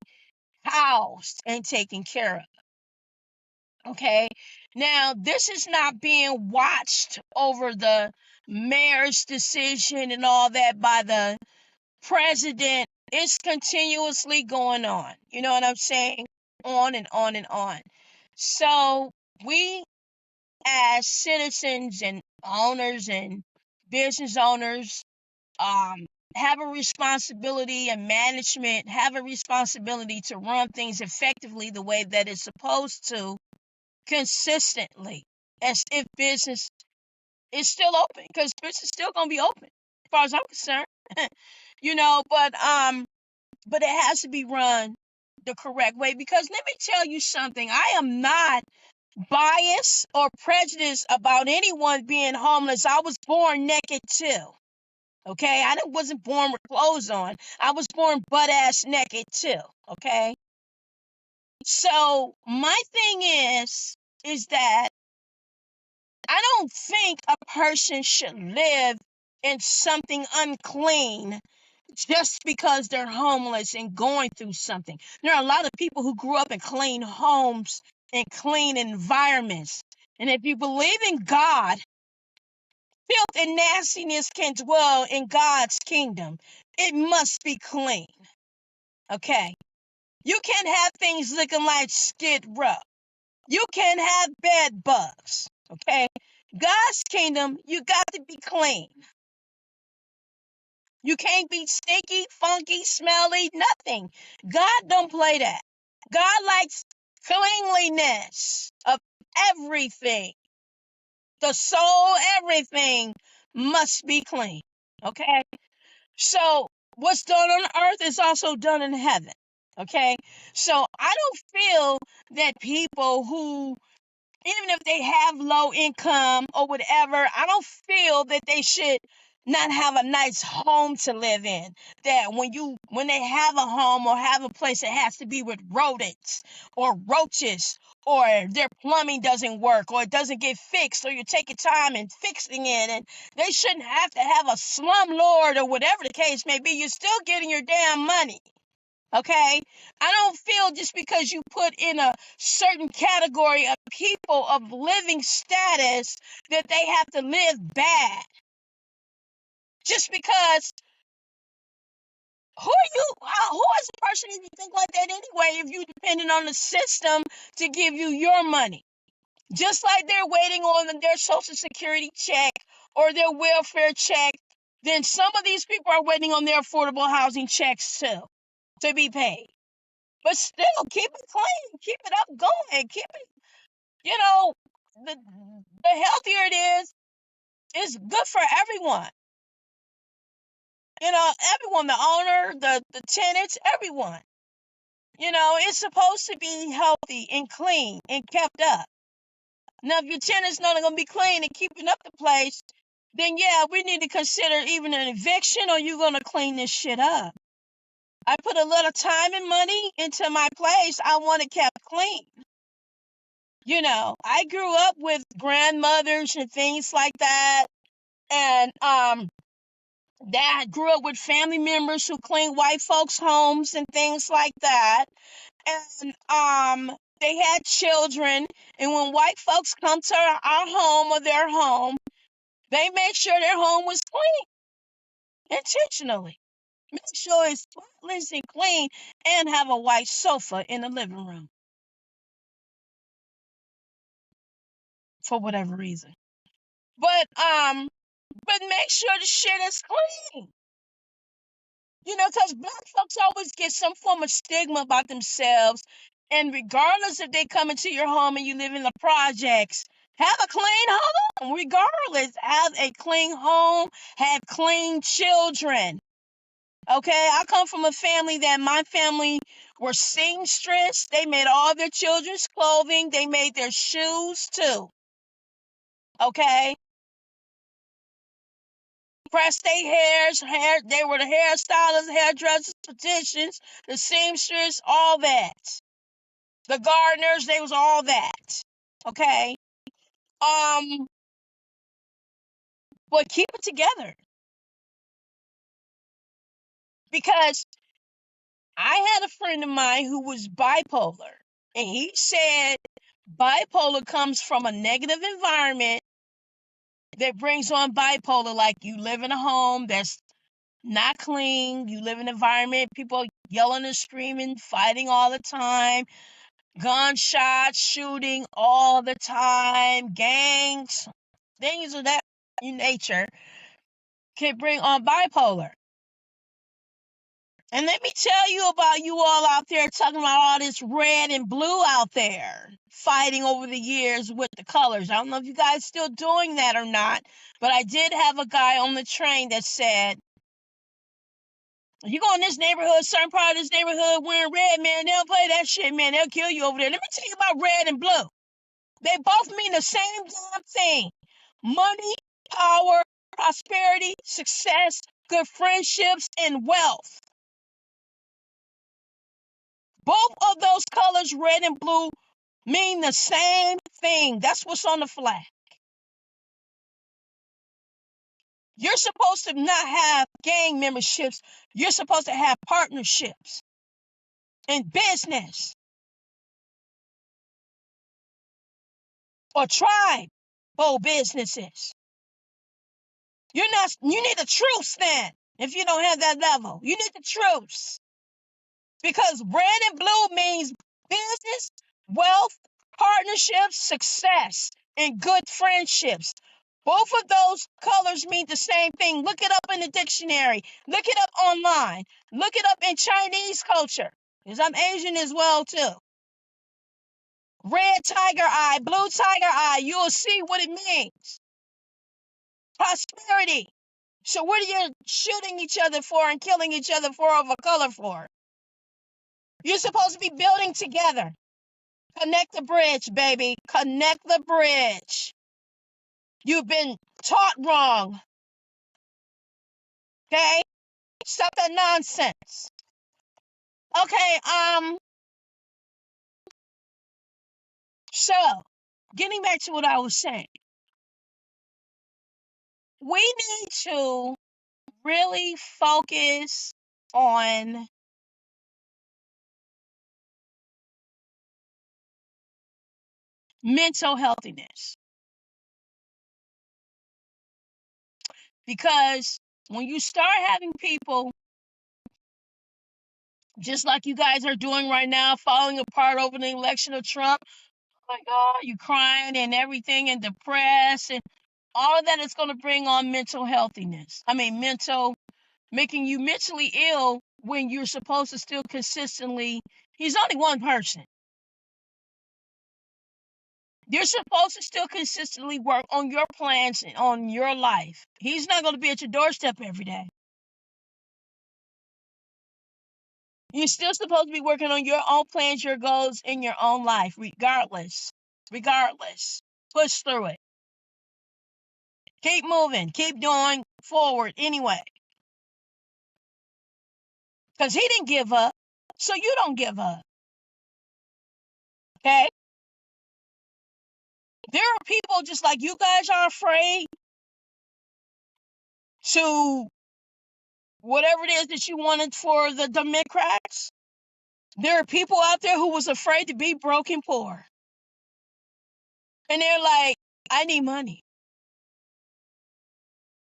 housed and taken care of. Okay. Now, this is not being watched over the mayor's decision and all that by the president. It's continuously going on. You know what I'm saying? On and on and on. So we as citizens and owners and business owners have a responsibility, and management have a responsibility to run things effectively the way that it's supposed to, consistently, as if business is still open, because business is still going to be open as far as I'm concerned. But it has to be run the correct way, because let me tell you something. I am not biased or prejudiced about anyone being homeless. I was born naked too. Okay, I wasn't born with clothes on. I was born butt ass naked too. Okay, so my thing is that I don't think a person should live in something unclean just because they're homeless and going through something. There are a lot of people who grew up in clean homes and clean environments. And if you believe in God, filth and nastiness can dwell in God's kingdom. It must be clean. Okay? You can't have things looking like Skid Row. You can't have bed bugs. Okay? God's kingdom, you got to be clean. You can't be stinky, funky, smelly, nothing. God don't play that. God likes cleanliness of everything. The soul, everything must be clean. Okay? So what's done on earth is also done in heaven. Okay? So I don't feel that people who, even if they have low income or whatever, I don't feel that they should not have a nice home to live in. That when they have a home or have a place, it has to be with rodents or roaches, or their plumbing doesn't work, or it doesn't get fixed, or you take your time in fixing it, and they shouldn't have to have a slumlord or whatever the case may be. You're still getting your damn money. Okay, I don't feel just because you put in a certain category of people of living status that they have to live bad. Just because, who are you? Who is the person if you think like that anyway? If you depending on the system to give you your money, just like they're waiting on their Social Security check or their welfare check then some of these people are waiting on their affordable housing checks too to be paid. But still, keep it clean, keep it up going, keep it, you know, the healthier it is, it's good for everyone. You know, everyone, the owner, the tenants, everyone. You know, it's supposed to be healthy and clean and kept up. Now, if your tenant's not going to be clean and keeping up the place, then yeah, we need to consider even an eviction, or you're going to clean this shit up. I put a little time and money into my place. I want it kept clean. You know, I grew up with grandmothers and things like that. And dad grew up with family members who cleaned white folks' homes and things like that. And they had children. And when white folks come to our home or their home, they make sure their home was clean intentionally. Make sure it's spotless and clean, and have a white sofa in the living room for whatever reason. But make sure the shit is clean. You know, because black folks always get some form of stigma about themselves. And regardless if they come into your home and you live in the projects, have a clean home. Regardless, have a clean home, have clean children. Okay, I come from a family that my family were seamstress. They made all their children's clothing. They made their shoes too. Okay, pressed their hair. They were the hairstylists, hairdressers, beauticians, the seamstress, all that. The gardeners, they was all that. Okay, but keep it together, because I had a friend of mine who was bipolar, and he said bipolar comes from a negative environment that brings on bipolar. Like, you live in a home that's not clean, you live in an environment, people yelling and screaming, fighting all the time, gunshots, shooting all the time, gangs, things of that nature can bring on bipolar. And let me tell you about you all out there talking about all this red and blue out there, fighting over the years with the colors. I don't know if you guys still doing that or not, but I did have a guy on the train that said, you go in this neighborhood, certain part of this neighborhood wearing red, man, they'll play that shit, man. They'll kill you over there. Let me tell you about red and blue. They both mean the same damn thing. Money, power, prosperity, success, good friendships, and wealth. Both of those colors, red and blue, mean the same thing. That's what's on the flag. You're supposed to not have gang memberships. You're supposed to have partnerships in business or tribal businesses. You need the truce then. If you don't have that level, you need the truce. Because red and blue means business, wealth, partnerships, success, and good friendships. Both of those colors mean the same thing. Look it up in the dictionary. Look it up online. Look it up in Chinese culture, because I'm Asian as well too. Red tiger eye, blue tiger eye, you will see what it means. Prosperity. So what are you shooting each other for and killing each other for over color for? You're supposed to be building together. Connect the bridge, baby. Connect the bridge. You've been taught wrong. Okay? Stop that nonsense. Okay, so getting back to what I was saying. We need to really focus on mental healthiness. Because when you start having people, just like you guys are doing right now, falling apart over the election of Trump, oh my God, you crying and everything and depressed, and All of that is going to bring on making you mentally ill when you're supposed to still consistently. He's only one person. You're supposed to still consistently work on your plans and on your life. He's not going to be at your doorstep every day. You're still supposed to be working on your own plans, your goals in your own life, regardless. Regardless. Push through it. Keep moving. Keep doing forward anyway. Because he didn't give up, so you don't give up. Okay? There are people just like you guys are afraid to whatever it is that you wanted for the Democrats. There are people out there who was afraid to be broke and poor. And they're like, I need money.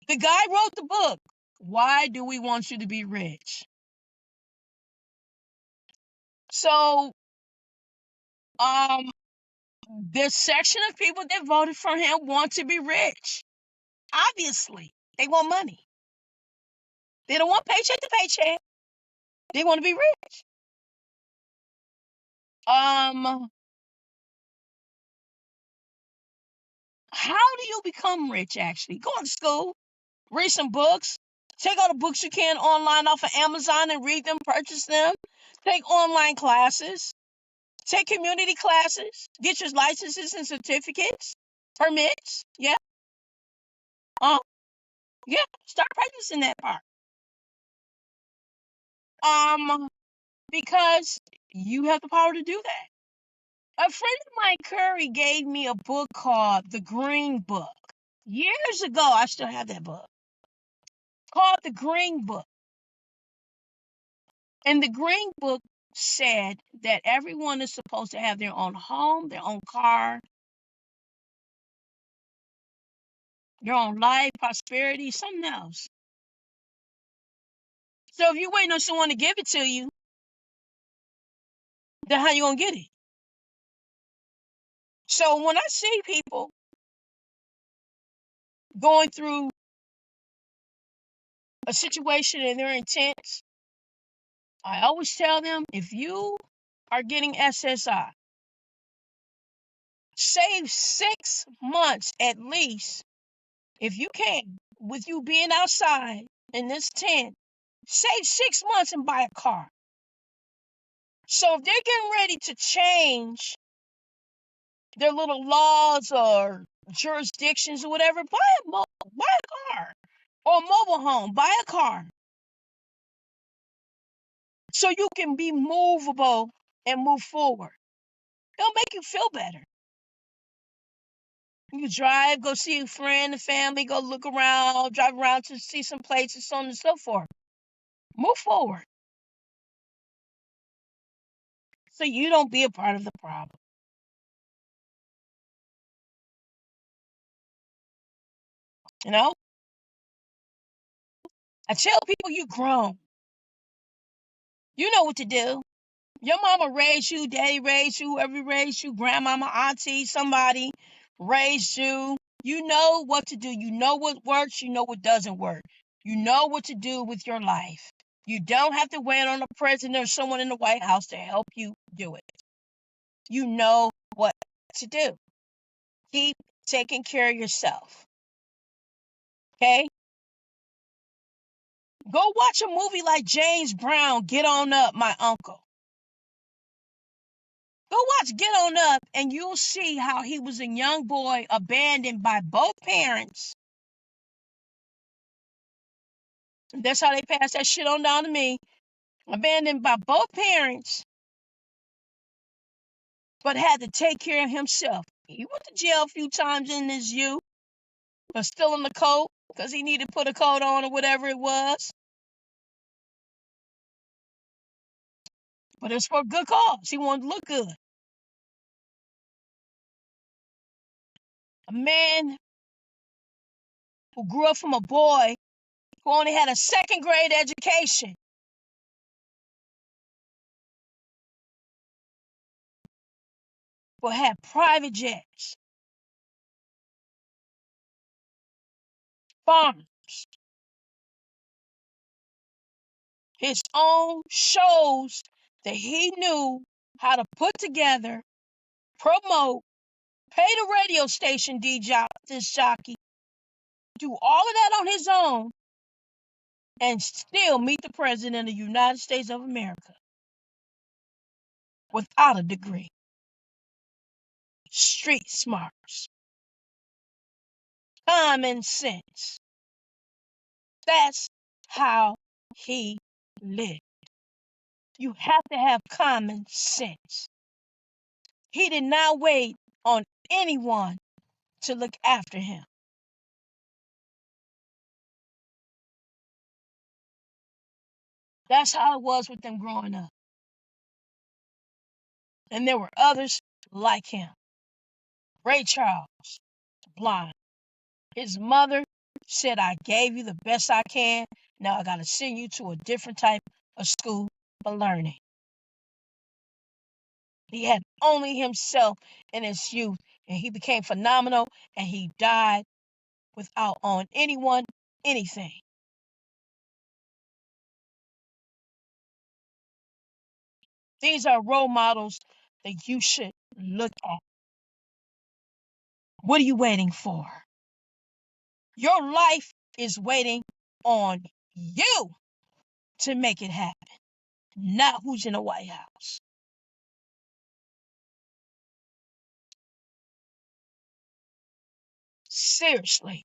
The guy wrote the book, Why Do We Want You to Be Rich? So, this section of people that voted for him want to be rich. Obviously, they want money. They don't want paycheck to paycheck. They want to be rich. How do you become rich, actually? Go to school, read some books, take all the books you can online off of Amazon and read them, purchase them, take online classes, take community classes, get your licenses and certificates, permits, yeah. Yeah, start practicing that part. Because you have the power to do that. A friend of mine, Curry, gave me a book called The Green Book. Years ago, I still have that book. Called The Green Book. And The Green Book said that everyone is supposed to have their own home, their own car, their own life, prosperity, something else. So if you're waiting on someone to give it to you, then how you gonna get it? So when I see people going through a situation and they're intense, I always tell them, if you are getting SSI, save 6 months at least, if you can, with you being outside in this tent, save 6 months and buy a car. So if they're getting ready to change their little laws or jurisdictions or whatever, buy a car or a mobile home, buy a car. So you can be movable and move forward. It'll make you feel better. You drive, go see a friend, a family, go look around, drive around to see some places, so on and so forth. Move forward. So you don't be a part of the problem. You know? I tell people you grown. You know what to do. Your mama raised you, daddy raised you, whoever raised you, grandmama, auntie, somebody raised you. You know what to do. You know what works. You know what doesn't work. You know what to do with your life. You don't have to wait on a president or someone in the White House to help you do it. You know what to do. Keep taking care of yourself. Okay? Go watch a movie like James Brown, Get On Up, My Uncle. Go watch Get On Up and you'll see how he was a young boy abandoned by both parents. That's how they passed that shit on down to me. Abandoned by both parents, but had to take care of himself. He went to jail a few times in his youth for stealing the coat because he needed to put a coat on or whatever it was. But it's for a good cause. He wanted to look good. A man who grew up from a boy who only had a second grade education but had private jets. farmers. His own shows that he knew how to put together, promote, pay the radio station disc jockey, do all of that on his own, and still meet the President of the United States of America without a degree. Street smarts. Common sense. That's how he lived. You have to have common sense. He did not wait on anyone to look after him. That's how it was with them growing up. And there were others like him. Ray Charles, blind. His mother said, I gave you the best I can. Now I got to send you to a different type of school for learning. He had only himself in his youth, and he became phenomenal, and he died without owing anyone anything. These are role models that you should look at. What are you waiting for? Your life is waiting on you to make it happen, not who's in the White House. Seriously,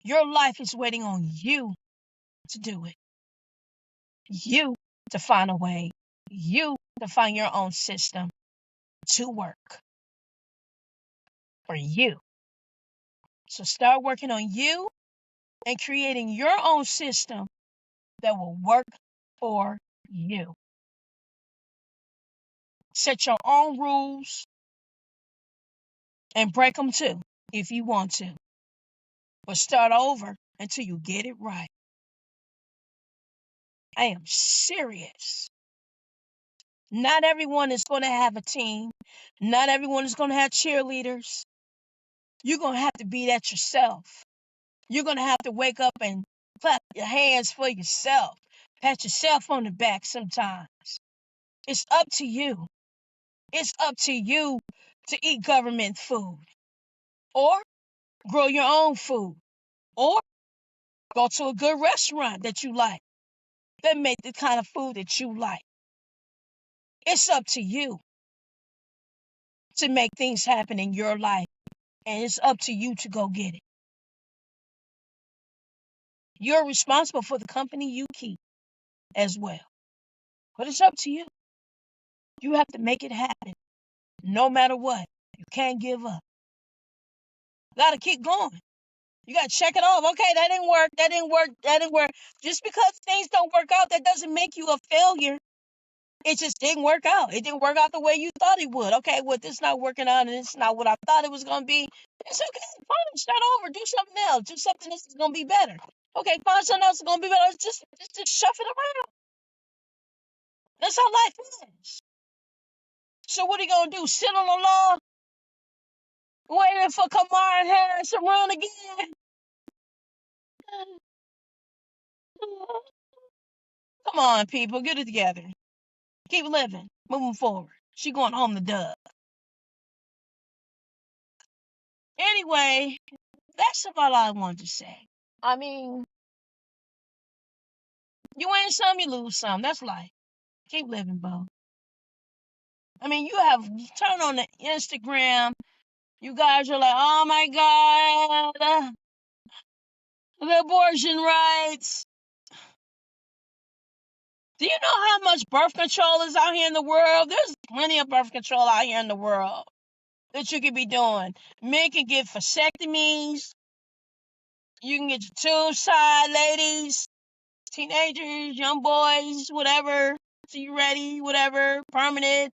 your life is waiting on you to do it. You to find a way. You to find your own system to work for you. So start working on you and creating your own system that will work for you. Set your own rules and break them too if you want to. But start over until you get it right. I am serious. Not everyone is going to have a team. Not everyone is going to have cheerleaders. You're going to have to be that yourself. You're going to have to wake up and clap your hands for yourself. Pat yourself on the back sometimes. It's up to you. It's up to you to eat government food. Or grow your own food. Or go to a good restaurant that you like. That make the kind of food that you like. It's up to you to make things happen in your life. And it's up to you to go get it. You're responsible for the company you keep as well. But it's up to you. You have to make it happen. No matter what. You can't give up. Gotta keep going. You gotta check it off. Okay, that didn't work. That didn't work. That didn't work. Just because things don't work out, that doesn't make you a failure. It just didn't work out. It didn't work out the way you thought it would. Okay, well, this not working out and it's not what I thought it was going to be. It's okay. Fine. Start over. Do something else. Do something that's going to be better. Okay, find something else that's going to be better. Just shuffle it around. That's how life is. So what are you going to do? Sit on the law? Waiting for Kamala Harris to run again? Come on, people. Get it together. Keep living. Moving forward. She going home to Doug. Anyway, that's about all I wanted to say. I mean, you win some, you lose some. That's life. Keep living, Bo. I mean, you turn on the Instagram. You guys are like, oh my God, the abortion rights. Do you know how much birth control is out here in the world? There's plenty of birth control out here in the world that you could be doing. Men can get vasectomies. You can get your tubes tied, ladies, teenagers, young boys, whatever. So you ready, whatever, permanent.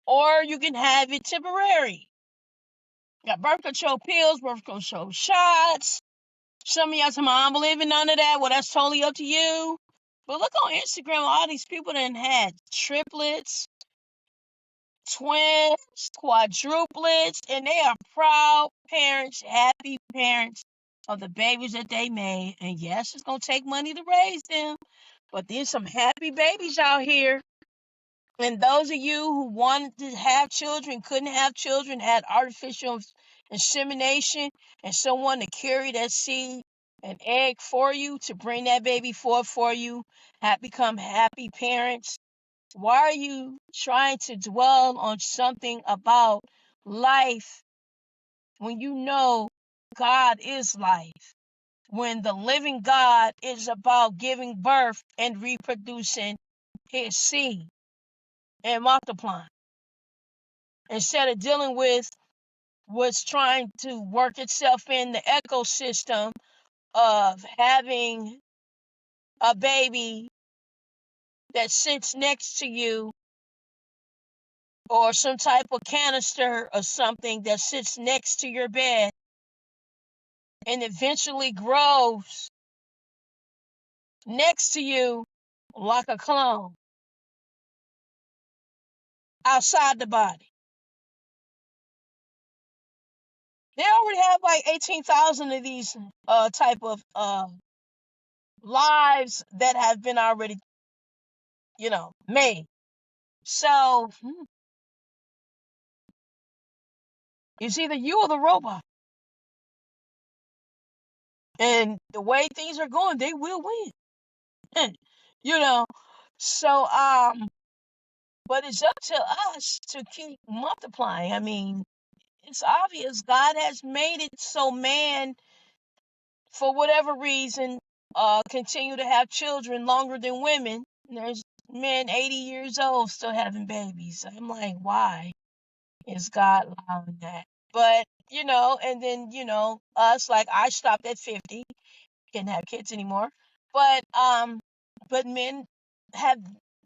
Or you can have it temporary. You got birth control pills, birth control shots. Some of y'all say, I don't believe in none of that. Well, that's totally up to you. But look on Instagram, all these people that had triplets, twins, quadruplets, and they are proud parents, happy parents. of the babies that they made. And yes, it's going to take money to raise them, but there's some happy babies out here. And those of you who wanted to have children, couldn't have children, had artificial insemination, and someone to carry that seed, an egg for you, to bring that baby forth for you, have become happy parents. Why are you trying to dwell on something about life when you know God is life? When the living God is about giving birth and reproducing his seed and multiplying, instead of dealing with what's trying to work itself in the ecosystem of having a baby that sits next to you, or some type of canister or something that sits next to your bed and eventually grows next to you like a clone outside the body. They already have like 18,000 of these type of lives that have been already, made. So it's either you or the robot. And the way things are going, they will win. you know. So but it's up to us to keep multiplying. I mean, it's obvious God has made it so man, for whatever reason, continue to have children longer than women. There's men 80 years old still having babies. I'm like, why is God allowing that? But, and then, us, like I stopped at 50, can't have kids anymore. But men have,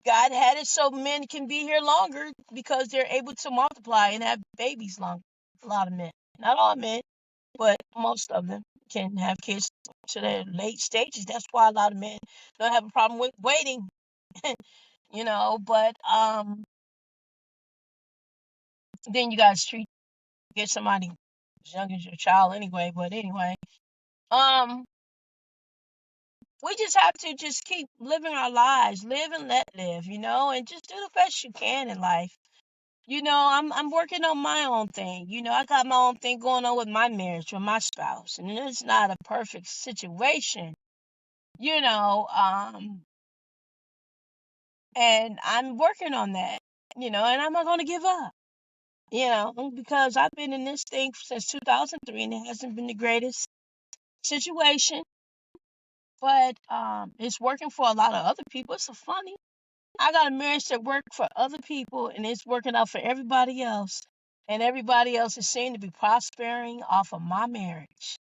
God had it so men can be here longer because they're able to multiply and have babies longer. A lot of men, not all men, but most of them can have kids to their late stages. That's why a lot of men don't have a problem with waiting, but then you guys get somebody as young as your child anyway. But anyway, um, we just have to just keep living our lives, live and let live, and just do the best you can in life. I'm working on my own thing. I got my own thing going on with my marriage, with my spouse, and it's not a perfect situation, you know, um, and I'm working on that, and I'm not going to give up, because I've been in this thing since 2003, and it hasn't been the greatest situation, but it's working for a lot of other people. It's so funny. I got a marriage that worked for other people, and it's working out for everybody else. And everybody else is seen to be prospering off of my marriage.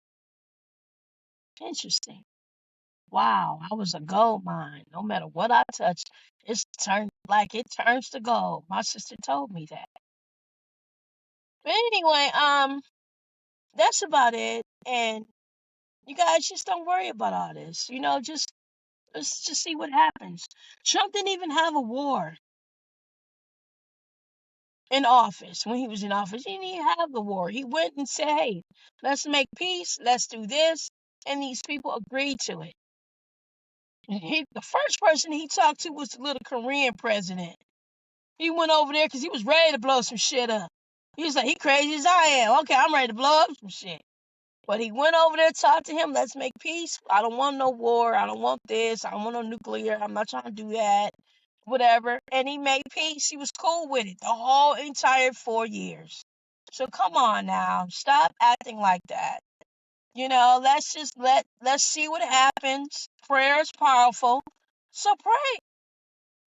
Interesting. Wow, I was a gold mine. No matter what I touched, it turns to gold. My sister told me that. But anyway, that's about it. And you guys just don't worry about all this. Let's just see what happens. Trump didn't even have a war in office. When he was in office, he didn't have the war. He went and said, hey, let's make peace, let's do this, and these people agreed to it. The first person he talked to was the little Korean president. He went over there because he was ready to blow some shit up. He was like, he crazy as I am. Okay, I'm ready to blow up some shit. But he went over there, talked to him, let's make peace. I don't want no war. I don't want this. I don't want no nuclear. I'm not trying to do that. Whatever. And he made peace. He was cool with it the whole entire 4 years. So come on now. Stop acting like that. Let's see what happens. Prayer is powerful. So pray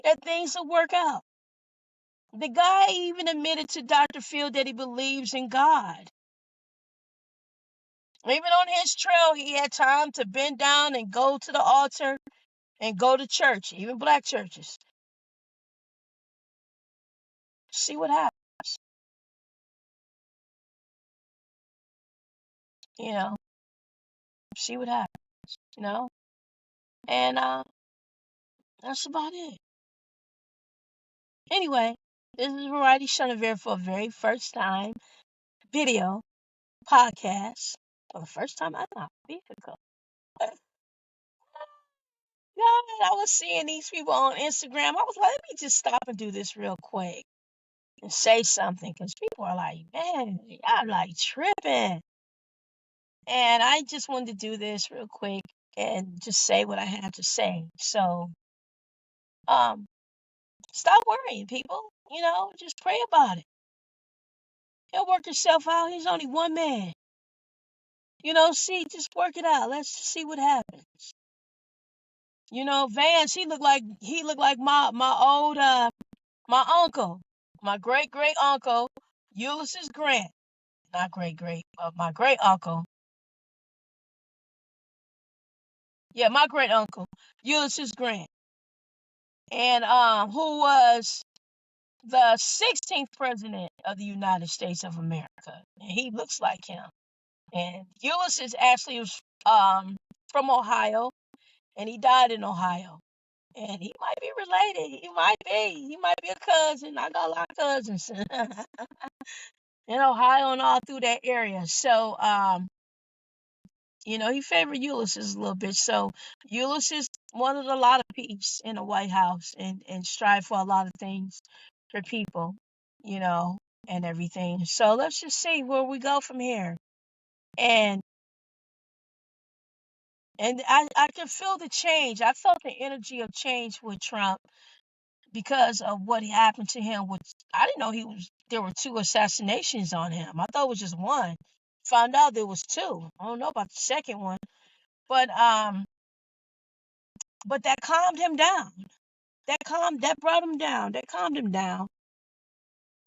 that things will work out. The guy even admitted to Dr. Phil that he believes in God. Even on his trail, he had time to bend down and go to the altar and go to church, even black churches. See what happens. You know, see what happens. And that's about it. Anyway, this is Variety Chenevert for a very first time video podcast. for the first time in my vehicle. God, I was seeing these people on Instagram. I was like, let me just stop and do this real quick and say something because people are like, man, y'all like tripping. And I just wanted to do this real quick and just say what I have to say. So, um, stop worrying, people. Just pray about it. He'll work himself out. He's only one man. Just work it out. Let's see what happens. Vance, he looked like my old my uncle, my great uncle, Ulysses Grant. Not great, but my great uncle. Yeah, my great uncle, Ulysses Grant. And who was the 16th president of the United States of America. And he looks like him. And Ulysses actually was from Ohio, and he died in Ohio. And he might be related. He might be. He might be a cousin. I got a lot of cousins in Ohio and all through that area. So, he favored Ulysses a little bit. So Ulysses wanted a lot of peace in the White House and strive for a lot of things for people, and everything. So let's just see where we go from here. And I can feel the change. I felt the energy of change with Trump because of what happened to him. Which I didn't know there were 2 assassinations on him. I thought it was just one. Found out there was 2. I don't know about the second one. But that calmed him down. That brought him down. That calmed him down.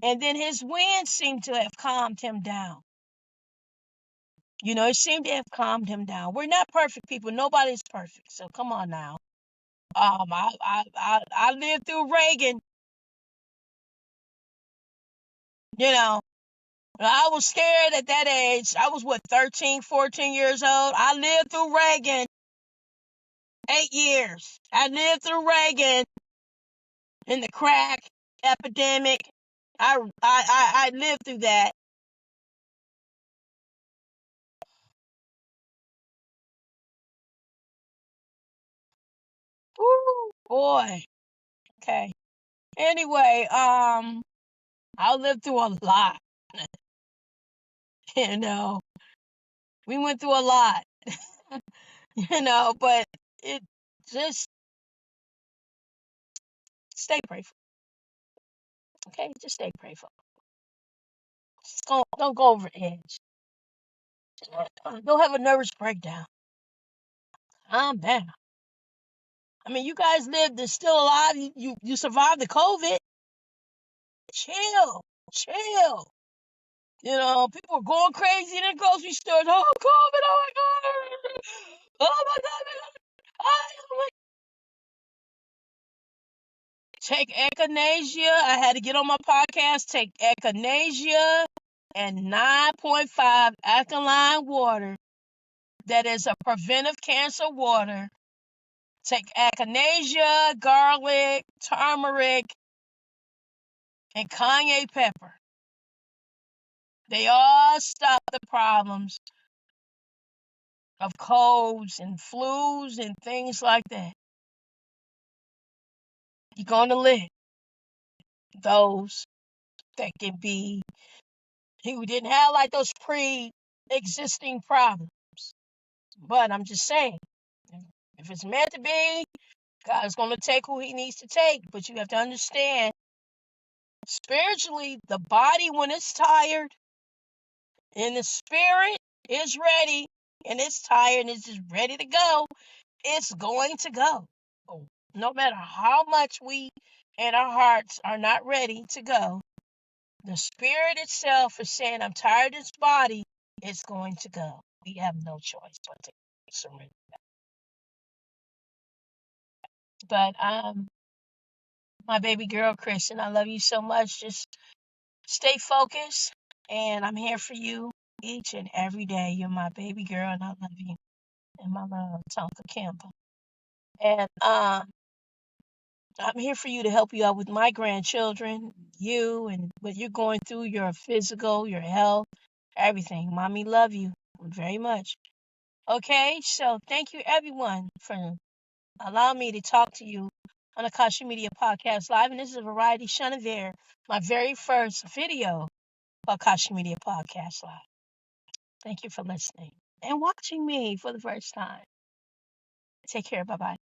And then his win seemed to have calmed him down. It seemed to have calmed him down. We're not perfect people. Nobody's perfect. So come on now. I lived through Reagan. I was scared at that age. I was 13, 14 years old. I lived through Reagan. 8 years. I lived through Reagan and the crack epidemic. I lived through that. Woo, boy. Okay. Anyway, I lived through a lot. We went through a lot. But it just stay prayerful. Okay, just stay prayerful. Just don't go over the edge. Don't have a nervous breakdown. Calm down. I mean, you guys lived and still alive. You survived the COVID. Chill. People are going crazy in the grocery stores. Oh, COVID! Oh my God! Oh my God! Oh my. Take echinacea. I had to get on my podcast. Take echinacea and 9.5 alkaline water. That is a preventive cancer water. Take echinacea, garlic, turmeric, and cayenne pepper. They all stop the problems of colds and flus and things like that. You're going to live. Those that can be, who didn't have like those pre-existing problems. But I'm just saying, if it's meant to be, God's going to take who he needs to take. But you have to understand, spiritually, the body, when it's tired, and the spirit is ready, and it's tired, and it's just ready to go, it's going to go. No matter how much we and our hearts are not ready to go, the spirit itself is saying, I'm tired of this body, it's going to go. We have no choice but to surrender. But my baby girl, Kristen, I love you so much. Just stay focused, and I'm here for you each and every day. You're my baby girl, and I love you. And my love, Tonka Campbell. And I'm here for you to help you out with my grandchildren, you, and what you're going through, your physical, your health, everything. Mommy love you. very much. Okay, so thank you everyone for allowing me to talk to you on Akashi Media Podcast Live. And this is a variety Chenevert, my very first video of Akashi Media Podcast Live. Thank you for listening and watching me for the first time. Take care. Bye bye.